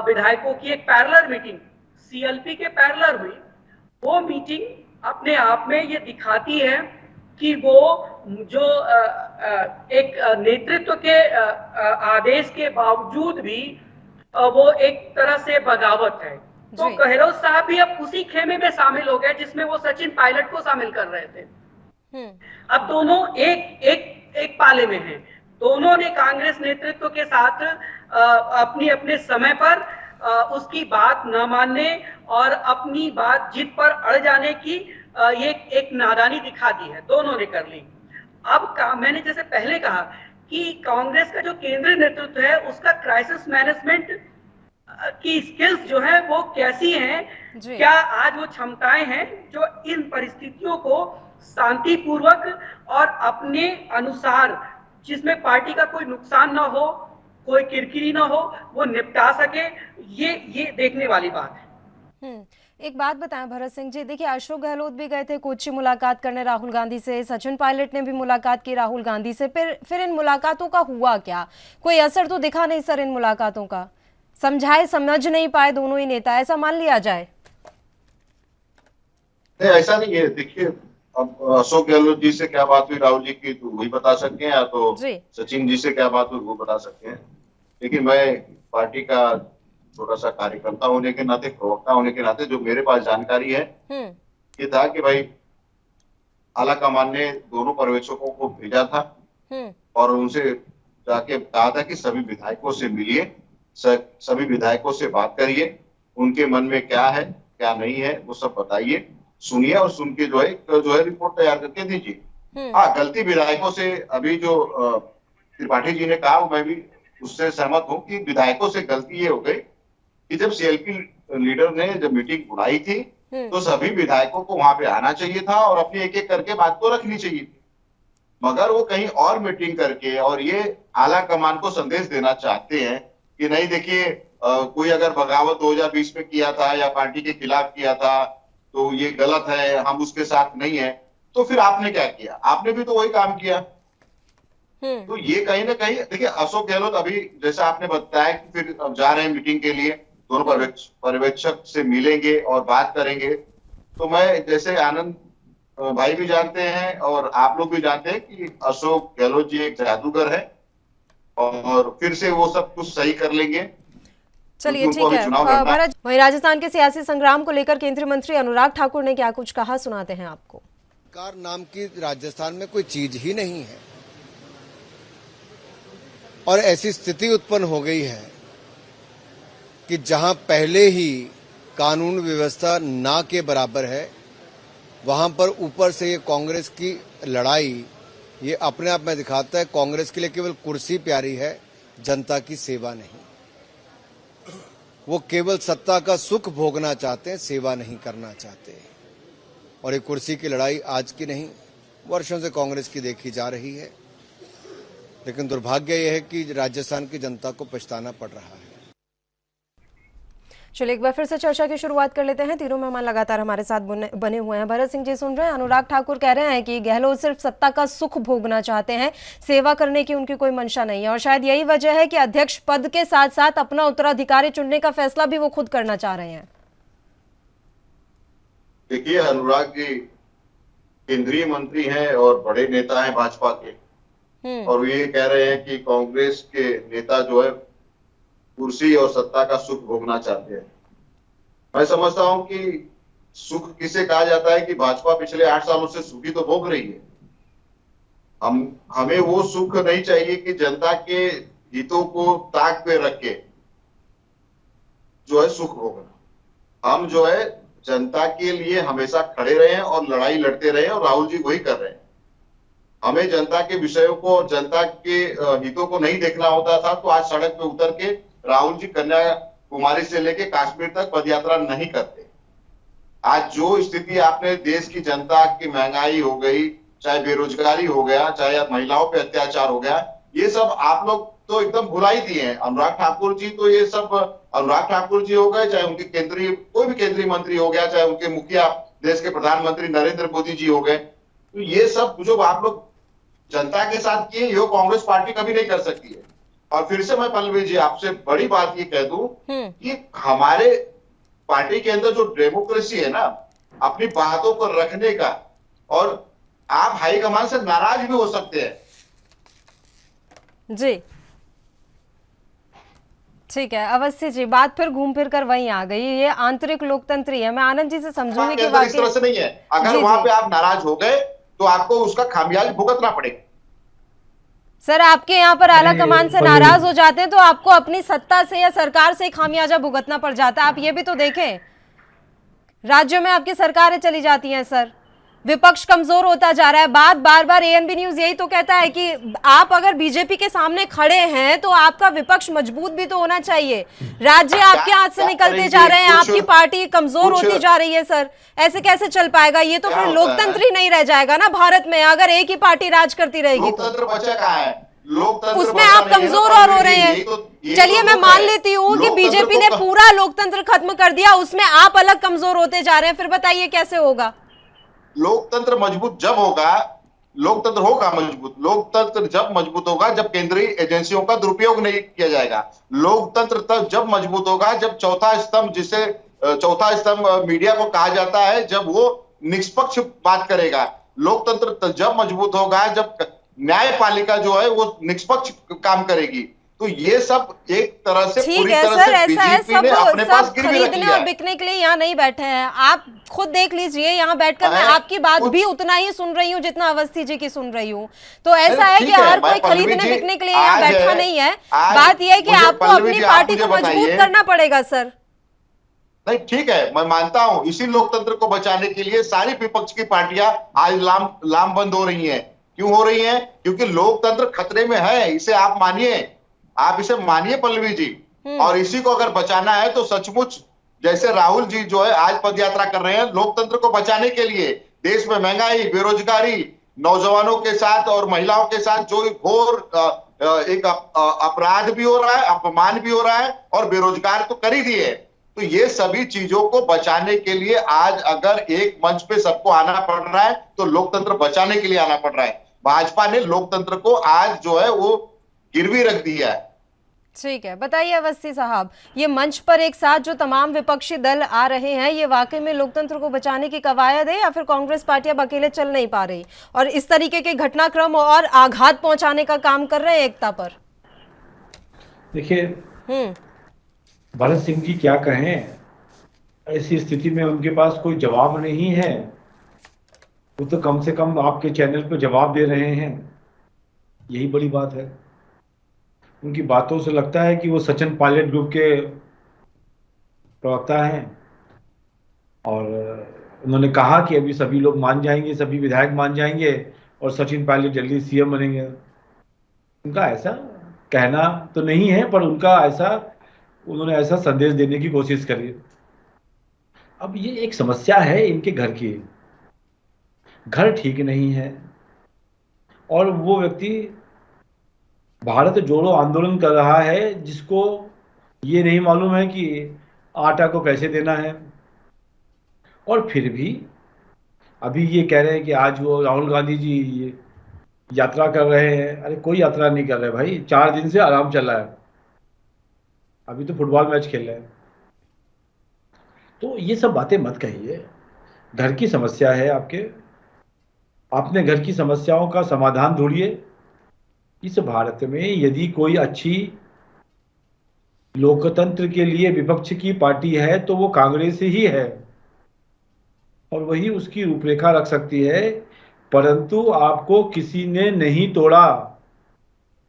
विधायकों की, एक पैरेलल मीटिंग सीएलपी के पैरेलल हुई, वो मीटिंग अपने आप में ये दिखाती है कि वो जो एक नेतृत्व के आदेश के बावजूद भी वो एक तरह से बगावत है। तो जी। गहलोत साहब भी अब उसी खेमे में शामिल हो गए जिसमें वो सचिन पायलट को शामिल कर रहे थे। अब दोनों एक एक एक पाले में हैं। दोनों ने कांग्रेस नेतृत्व के साथ अपनी अपने समय पर उसकी बात न मानने और अपनी बात जिद पर अड़ जाने की ये एक नादानी दिखा दी है, दोनों ने कर ली। अब मैंने जैसे पहले कहा कि कांग्रेस का जो केंद्रीय नेतृत्व है उसका क्राइसिस मैनेजमेंट की स्किल्स जो है वो कैसी हैं, क्या आज वो क्षमताएं हैं जो इन परिस्थितियों को शांतिपूर्वक और अपने अनुसार, जिसमें पार्टी का कोई नुकसान ना हो, कोई किरकिरी ना हो, वो निपटा सके। ये देखने वाली बात है। एक बात बताएं भरत सिंह जी, देखिए अशोक गहलोत भी गए थे कोच्चि मुलाकात करने राहुल गांधी से, सचिन पायलट ने भी मुलाकात की राहुल गांधी से, फिर इन मुलाकातों का हुआ क्या? कोई असर तो दिखा नहीं सर इन मुलाकातों का, समझ नहीं पाए दोनों ही नेता, ऐसा मान लिया जाए? नहीं, ऐसा नहीं है। देखिए, अब अशोक गहलोत जी से क्या बात हुई राहुल जी की तो वही बता सकते हैं, या तो सचिन जी से क्या बात हुई वो बता सकते हैं। लेकिन मैं पार्टी का छोटा सा कार्यकर्ता होने के नाते, प्रवक्ता होने के नाते, जो मेरे पास जानकारी है ये था कि भाई आलाकमान ने दोनों पर्यवेक्षकों को भेजा था और उनसे जाके कहा था कि सभी विधायकों से मिलिए, सभी विधायकों से बात करिए, उनके मन में क्या है क्या नहीं है वो सब बताइए, सुनिए और सुन के जो है रिपोर्ट तैयार करके दीजिए। हाँ, गलती विधायकों से, अभी जो त्रिपाठी जी ने कहा मैं भी उससे सहमत हूँ कि विधायकों से गलती ये हो गई कि जब सीएलपी लीडर ने जब मीटिंग बुलाई थी तो सभी विधायकों को वहां पे आना चाहिए था और अपनी एक एक करके बात को रखनी चाहिए थी, मगर वो कहीं और मीटिंग करके और ये आला कमान को संदेश देना चाहते हैं कि नहीं देखिए, कोई अगर बगावत 2020 में किया था या पार्टी के खिलाफ किया था तो ये गलत है, हम उसके साथ नहीं है। तो फिर आपने क्या किया? आपने भी तो वही काम किया। तो ये कहीं ना कहीं देखिए, अशोक गहलोत अभी जैसा आपने बताया कि फिर अब जा रहे हैं मीटिंग के लिए, दोनों पर्यवेक्षक से मिलेंगे और बात करेंगे। तो मैं, जैसे आनंद भाई भी जानते हैं और आप लोग भी जानते हैं कि अशोक गहलोत जी एक जादूगर है और फिर से वो सब कुछ सही कर लेंगे। चलिए ठीक है भरत, वहीं राजस्थान के सियासी संग्राम को लेकर केंद्रीय मंत्री अनुराग ठाकुर ने क्या कुछ कहा, सुनाते हैं आपको। सरकार नाम की राजस्थान में कोई चीज ही नहीं है और ऐसी स्थिति उत्पन्न हो गई है कि जहां पहले ही कानून व्यवस्था ना के बराबर है, वहां पर ऊपर से ये कांग्रेस की लड़ाई, ये अपने आप में दिखाता है कांग्रेस के लिए केवल कुर्सी प्यारी है, जनता की सेवा नहीं। वो केवल सत्ता का सुख भोगना चाहते हैं, सेवा नहीं करना चाहते। और ये कुर्सी की लड़ाई आज की नहीं, वर्षों से कांग्रेस की देखी जा रही है। लेकिन दुर्भाग्य यह है कि राजस्थान की जनता को पछताना पड़ रहा है। चलिए एक बार फिर से चर्चा की शुरुआत कर लेते हैं। तीनों मेहमान लगातार हमारे साथ बने हुए हैं। भरत सिंह जी सुन रहे हैं, अनुराग ठाकुर कह रहे हैं कि गहलोत सिर्फ सत्ता का सुख भोगना चाहते हैं, सेवा करने की उनकी कोई मंशा नहीं है और शायद यही वजह है कि अध्यक्ष पद के साथ साथ अपना उत्तराधिकारी चुनने का फैसला भी वो खुद करना चाह रहे हैं। देखिए, अनुराग जी केंद्रीय मंत्री हैं और बड़े नेता हैं भाजपा के, और ये कह रहे हैं कि कांग्रेस के नेता जो है कुर्सी और सत्ता का सुख भोगना चाहते हैं। मैं समझता हूं कि सुख किसे कहा जाता है कि भाजपा पिछले 8 सालों से सुखी तो भोग रही है। हमें वो सुख नहीं चाहिए कि जनता के हितों को ताक पे रख के जो है सुख भोगना। हम जो है जनता के लिए हमेशा खड़े रहे हैं और लड़ाई लड़ते रहे और राहुल जी वही कर रहे हैं। हमें जनता के विषयों को, जनता के हितों को नहीं देखना होता था तो आज सड़क पे उतर के राहुल जी कन्याकुमारी से लेके कश्मीर तक पदयात्रा नहीं करते। आज जो स्थिति आपने देश की जनता की, महंगाई हो गई, चाहे बेरोजगारी हो गया, चाहे महिलाओं पे अत्याचार हो गया, ये सब आप लोग तो एकदम भुला ही दिए हैं। अनुराग ठाकुर जी तो ये सब, अनुराग ठाकुर जी हो गए, चाहे उनके कोई भी केंद्रीय मंत्री हो गया, चाहे उनके मुखिया देश के प्रधानमंत्री नरेंद्र मोदी जी हो गए, तो ये सब जो आप लोग जनता के साथ किए, ये कांग्रेस पार्टी कभी नहीं कर सकती है। और फिर से मैं पल्लवी जी आपसे बड़ी बात ये कह दूं कि हमारे पार्टी के अंदर जो डेमोक्रेसी है ना, अपनी बातों को रखने का, और आप हाईकमान से नाराज भी हो सकते हैं जी। ठीक है अवस्थी जी, बात फिर घूम फिर कर वहीं आ गई, ये आंतरिक लोकतंत्र ही है। मैं आनंद जी से समझूंगी कि इस तरह से नहीं है, अगर जी, वहां जी। पे आप नाराज हो गए तो आपको उसका खामियाजा भुगतना पड़ेगा। सर आपके यहाँ पर आला अरे, कमान से पल्लवी। नाराज हो जाते हैं तो आपको अपनी सत्ता से या सरकार से खामियाजा भुगतना पड़ जाता है। आप ये भी तो देखें, राज्यों में आपकी सरकारें चली जाती हैं सर, विपक्ष कमजोर होता जा रहा है। बार बार एएनबी न्यूज यही तो कहता है कि आप अगर बीजेपी के सामने खड़े हैं तो आपका विपक्ष मजबूत भी तो होना चाहिए। राज्य आपके हाथ से निकलते जा रहे हैं, आपकी पार्टी कमजोर होती जा रही है सर, ऐसे कैसे चल पाएगा? ये तो फिर लोकतंत्र ही नहीं रह जाएगा ना भारत में, अगर एक ही पार्टी राज करती रहेगी तो। लोकतंत्र बचा कहाँ है? लोकतंत्र उसमें बचा आप नहीं है ना, कमजोर और हो रहे यही हैं। तो चलिए मैं दुख मान है। लेती हूँ कि लोकतंत्र बीजेपी ने को पूरा लोकतंत्र खत्म कर दिया, उसमें आप अलग कमजोर होते जा रहे हैं, फिर बताइए कैसे होगा? लोकतंत्र मजबूत जब होगा, लोकतंत्र होगा मजबूत, लोकतंत्र जब मजबूत होगा जब केंद्रीय एजेंसियों का दुरुपयोग नहीं किया जाएगा। लोकतंत्र तब जब मजबूत होगा जब चौथा स्तंभ, जिसे चौथा स्तंभ मीडिया को कहा जाता है, जब वो निष्पक्ष बात करेगा। लोकतंत्र जब मजबूत होगा जब न्यायपालिका जो है वो निष्पक्ष काम करेगी। तो ये सब एक तरह से ठीक पूरी है तरह सर, से ऐसा है, बीजेपी ने अपने पास सब गिरवी रख खरीदने लिया और है। बिकने के लिए यहाँ नहीं बैठे हैं। आप खुद देख लीजिए, यहाँ बैठकर मैं आपकी बात भी उतना ही सुन रही हूँ जितना अवस्थी जी की सुन रही हूँ। तो ऐसा है कि हर कोई खरीदने बिकने के लिए यहाँ बैठा नहीं है। बात यह है कि आपको अपनी पार्टी को मजबूत करना पड़ेगा सर। नहीं ठीक है, मैं मानता हूं, इसी लोकतंत्र को बचाने के लिए सारी विपक्ष की पार्टियां आज लामबंद हो रही हैं। क्यों हो रही हैं? क्योंकि लोकतंत्र खतरे में है, इसे आप मानिए, आप इसे मानिए पल्लवी जी। और इसी को अगर बचाना है तो सचमुच जैसे राहुल जी जो है आज पदयात्रा कर रहे हैं लोकतंत्र को बचाने के लिए, देश में महंगाई, बेरोजगारी, नौजवानों के साथ और महिलाओं के साथ जो घोर एक अपराध भी हो रहा है, अपमान भी हो रहा है, और बेरोजगार तो कर ही दिए। तो ये सभी चीजों को बचाने के लिए आज अगर एक मंच पे सबको आना पड़ रहा है तो लोकतंत्र बचाने के लिए आना पड़ रहा है। भाजपा ने लोकतंत्र को आज जो है वो गिरवी रख दिया है। ठीक है, बताइए अवस्थी साहब, ये मंच पर एक साथ जो तमाम विपक्षी दल आ रहे हैं, ये वाकई में लोकतंत्र को बचाने की कवायद है या फिर कांग्रेस पार्टी अब अकेले चल नहीं पा रही और इस तरीके के घटनाक्रम और आघात पहुंचाने का काम कर रहे हैं एकता पर? देखिए भरत सिंह जी क्या कहें, ऐसी स्थिति में उनके पास कोई जवाब नहीं है। वो तो कम से कम आपके चैनल पे जवाब दे रहे हैं, यही बड़ी बात है। उनकी बातों से लगता है कि वो सचिन पायलट ग्रुप के प्रवक्ता हैं और उन्होंने कहा कि अभी सभी लोग मान जाएंगे, सभी विधायक मान जाएंगे और सचिन पायलट जल्दी सीएम बनेंगे। उनका ऐसा कहना तो नहीं है, पर उन्होंने ऐसा संदेश देने की कोशिश करी। अब ये एक समस्या है इनके घर की, घर ठीक नहीं है और वो व्यक्ति भारत जोड़ो आंदोलन कर रहा है जिसको ये नहीं मालूम है कि आटा को कैसे देना है। और फिर भी अभी ये कह रहे हैं कि आज वो राहुल गांधी जी यात्रा कर रहे हैं। अरे कोई यात्रा नहीं कर रहे भाई, 4 दिन से आराम चल रहा है, अभी तो फुटबॉल मैच खेल रहे हैं। तो ये सब बातें मत कहिए, घर की समस्या है आपने घर की समस्याओं का समाधान ढूंढिए। इस भारत में यदि कोई अच्छी लोकतंत्र के लिए विपक्ष की पार्टी है तो वो कांग्रेस ही है और वही उसकी रूपरेखा रख सकती है, परंतु आपको किसी ने नहीं तोड़ा।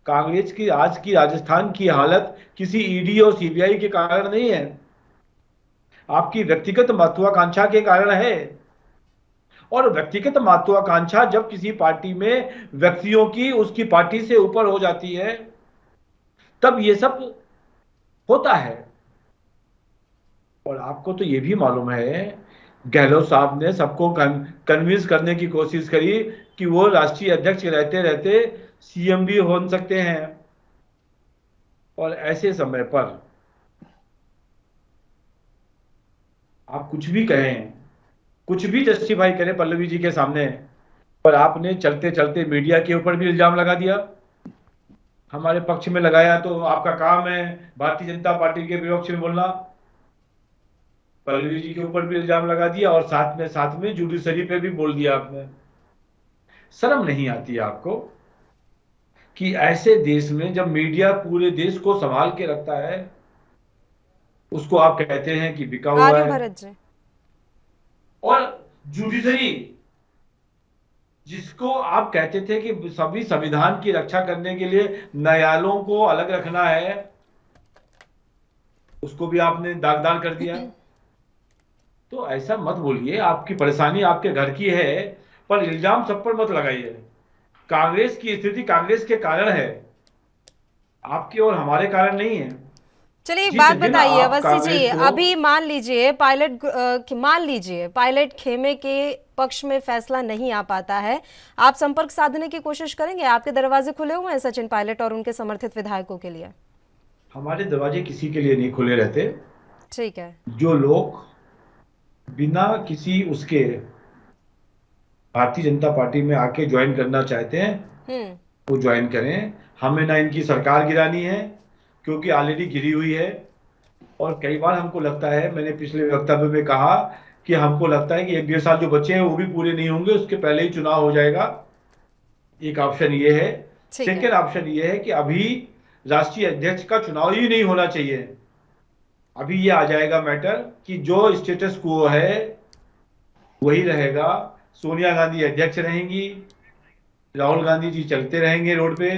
कांग्रेस की आज की राजस्थान की हालत किसी ईडी और सीबीआई के कारण नहीं है, आपकी व्यक्तिगत महत्वाकांक्षा के कारण है। और व्यक्तिगत महत्वाकांक्षा जब किसी पार्टी में व्यक्तियों की उसकी पार्टी से ऊपर हो जाती है तब ये सब होता है। और आपको तो ये भी मालूम है गहलोत साहब ने सबको कन्विंस करने की कोशिश करी कि वो राष्ट्रीय अध्यक्ष रहते रहते सीएम भी हो सकते हैं। और ऐसे समय पर आप कुछ भी कहें, कुछ भी जस्टिफाई करें पल्लवी जी के सामने, पर आपने चलते चलते मीडिया के ऊपर भी इल्जाम लगा दिया। हमारे पक्ष में लगाया तो आपका काम है भारतीय जनता पार्टी के विपक्ष में बोलना, पल्लवी जी के ऊपर भी इल्जाम लगा दिया और साथ में जुडिशरी पे भी बोल दिया आपने। शर्म नहीं आती आपको कि ऐसे देश में जब मीडिया पूरे देश को संभाल के रखता है उसको आप कहते हैं कि बिका हुआ आर्य है। भरत जी, और जुडिशरी, जिसको आप कहते थे कि सभी संविधान की रक्षा करने के लिए न्यायालयों को अलग रखना है, उसको भी आपने दागदार कर दिया। तो ऐसा मत बोलिए, आपकी परेशानी आपके घर की है, पर इल्जाम सब पर मत लगाइए। कांग्रेस की स्थिति कांग्रेस के कारण है, आपके और हमारे कारण नहीं है। चलिए एक जिस बात दिन बताइए आप अवस्थी जी, कांग्रेस को, अभी मान लीजिए पायलट खेमे के पक्ष में फैसला नहीं आ पाता है, आप संपर्क साधने की कोशिश करेंगे? आपके दरवाजे खुले हुए हैं सचिन पायलट और उनके समर्थित विधायकों के लिए? हमारे दरवाजे किसी के लिए नहीं खुले रहते। ठीक है। जो लोग बिना किसी उसके भारतीय जनता पार्टी में आके ज्वाइन करना चाहते हैं वो ज्वाइन करें। हमें ना इनकी सरकार गिरानी है, क्योंकि ऑलरेडी गिरी हुई है। और कई बार हमको लगता है, मैंने पिछले वक्तव्य में कहा कि हमको लगता है कि 1-1.5 साल जो बचे हैं वो भी पूरे नहीं होंगे, उसके पहले ही चुनाव हो जाएगा। एक ऑप्शन ये है। ठीक है। सेकेंड ऑप्शन ये है कि अभी राष्ट्रीय अध्यक्ष का चुनाव ही नहीं होना चाहिए। अभी ये आ जाएगा मैटर कि जो स्टेटस क्वो है वही रहेगा। सोनिया गांधी अध्यक्ष रहेंगी, राहुल गांधी जी चलते रहेंगे रोड पे,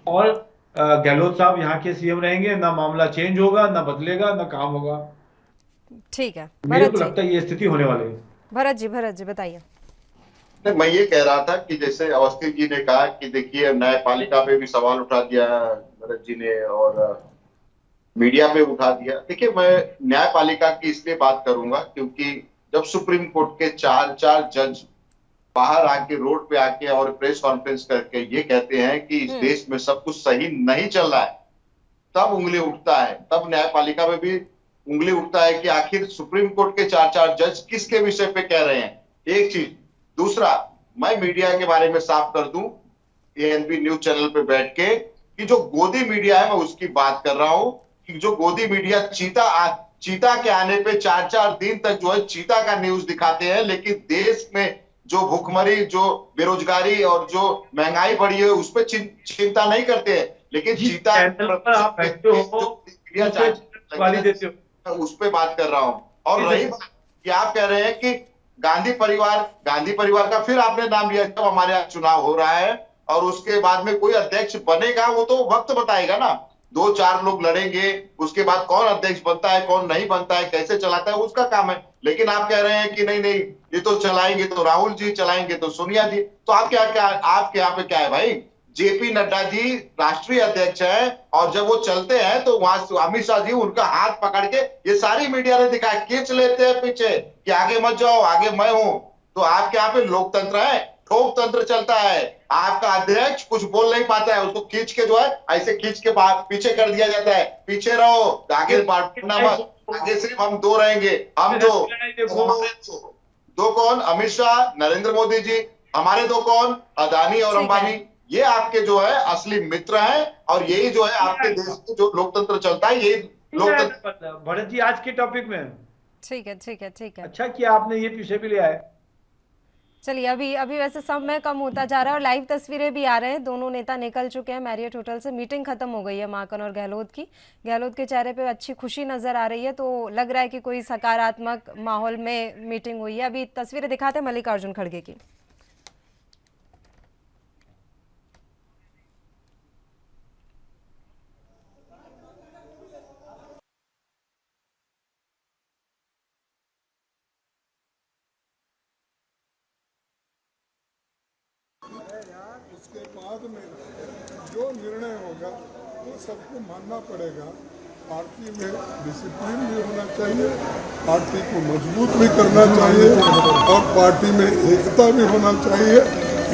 और गहलोत साहब यहाँ के सीएम रहेंगे। ना मामला चेंज होगा, ना बदलेगा, ना काम होगा। ठीक है मेरे भरत को जी। लगता है ये स्थिति होने वाली है। भरत जी बताइए। नहीं, मैं ये कह रहा था कि जैसे अवस्थी जी ने कहा कि देखिए न्यायपालिका पे भी सवाल उठा दिया भरत जी ने और मीडिया पे उठा दिया। देखिए, मैं न्यायपालिका की इसलिए बात करूंगा क्योंकि जब सुप्रीम कोर्ट के 4 जज बाहर आके रोड पे आके और प्रेस कॉन्फ्रेंस करके ये कहते हैं कि इस देश में सब कुछ सही नहीं चल रहा है, तब उंगली उठता है, तब न्यायपालिका में भी उंगली उठता है कि आखिर सुप्रीम कोर्ट के 4 जज किसके विषय पे कह रहे हैं। एक चीज। दूसरा, मैं मीडिया के बारे में साफ कर दूं एएनबी न्यूज चैनल पे बैठ के कि जो गोदी मीडिया है, मैं उसकी बात कर रहा हूं कि जो गोदी मीडिया चीता के आने पे 4 दिन तक जो है चीता का न्यूज दिखाते हैं, लेकिन देश में जो भूखमरी, जो बेरोजगारी और जो महंगाई बढ़ी है उस पर चिंता नहीं करते हैं, लेकिन चीता आप बैठते हो, गाली देते हो। उस पे बात कर रहा हूं। और रही बात कि आप कह रहे हैं कि गांधी परिवार का फिर आपने नाम लिया। जब हमारे यहाँ चुनाव हो रहा है और उसके बाद में कोई अध्यक्ष बनेगा, वो तो वक्त बताएगा ना। 2-4 लोग लड़ेंगे, उसके बाद कौन अध्यक्ष बनता है, कौन नहीं बनता है, कैसे चलाता है, उसका काम है। लेकिन आप कह रहे हैं कि नहीं नहीं, ये तो चलाएंगे तो राहुल जी, चलाएंगे तो सोनिया जी। तो आपके यहाँ पे क्या है भाई? जेपी नड्डा जी राष्ट्रीय अध्यक्ष है और जब वो चलते हैं तो वहां अमित शाह जी उनका हाथ पकड़ के, ये सारी मीडिया ने दिखाया, खींच लेते हैं पीछे कि आगे मत जाओ, आगे मैं हूं। तो आपके यहाँ पे लोकतंत्र है, ठोक तंत्र चलता है। आपका अध्यक्ष कुछ बोल नहीं पाता है, उसको खींच के जो है ऐसे खींच के पीछे कर दिया जाता है। पीछे रहो, आगे बढ़ना मत, आगे सिर्फ हम 2 रहेंगे। हम 2 कौन? अमित शाह, नरेंद्र मोदी जी। हमारे 2 कौन? अदानी और अंबानी। ये आपके जो है असली मित्र हैं और यही जो है आपके देश में जो लोकतंत्र चलता है, यही लोकतंत्र। भरत जी, आज के टॉपिक में ठीक है। अच्छा किया आपने ये पीछे भी ले आए। चलिए अभी वैसे समय कम होता जा रहा है और लाइव तस्वीरें भी आ रहे हैं। दोनों नेता निकल चुके हैं मैरियट होटल से। मीटिंग खत्म हो गई है माकन और गहलोत की। गहलोत के चेहरे पे अच्छी खुशी नजर आ रही है, तो लग रहा है कि कोई सकारात्मक माहौल में मीटिंग हुई है। अभी तस्वीरें दिखाते हैं मल्लिकार्जुन खड़गे की। उसके बाद में जो निर्णय होगा वो सबको मानना पड़ेगा। पार्टी में डिसिप्लिन भी होना चाहिए, पार्टी को मजबूत भी करना चाहिए और पार्टी में एकता भी होना चाहिए।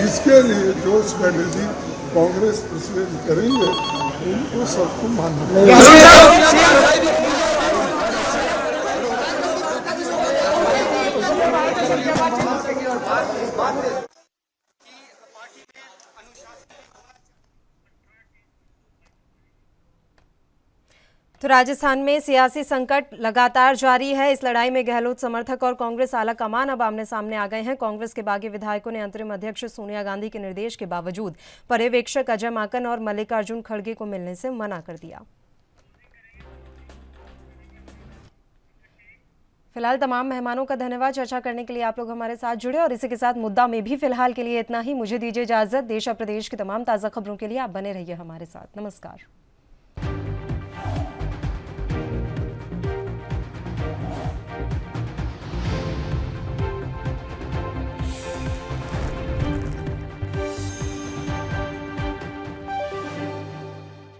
इसके लिए जो स्ट्रेटेजी कांग्रेस प्रेसिडेंट करेंगे उनको सबको मानना पड़ेगा। तो राजस्थान में सियासी संकट लगातार जारी है। इस लड़ाई में गहलोत समर्थक और कांग्रेस आला कमान अब आमने सामने आ गए हैं। कांग्रेस के बागी विधायकों ने अंतरिम अध्यक्ष सोनिया गांधी के निर्देश के बावजूद पर्यवेक्षक अजय माकन और मल्लिकार्जुन खड़गे को मिलने से मना कर दिया। फिलहाल तमाम मेहमानों का धन्यवाद। चर्चा करने के लिए आप लोग हमारे साथ जुड़े और इसी के साथ मुद्दा में भी फिलहाल के लिए इतना ही। मुझे दीजिए इजाजत। देश और प्रदेश की तमाम ताज़ा खबरों के लिए आप बने रहिए हमारे साथ। नमस्कार।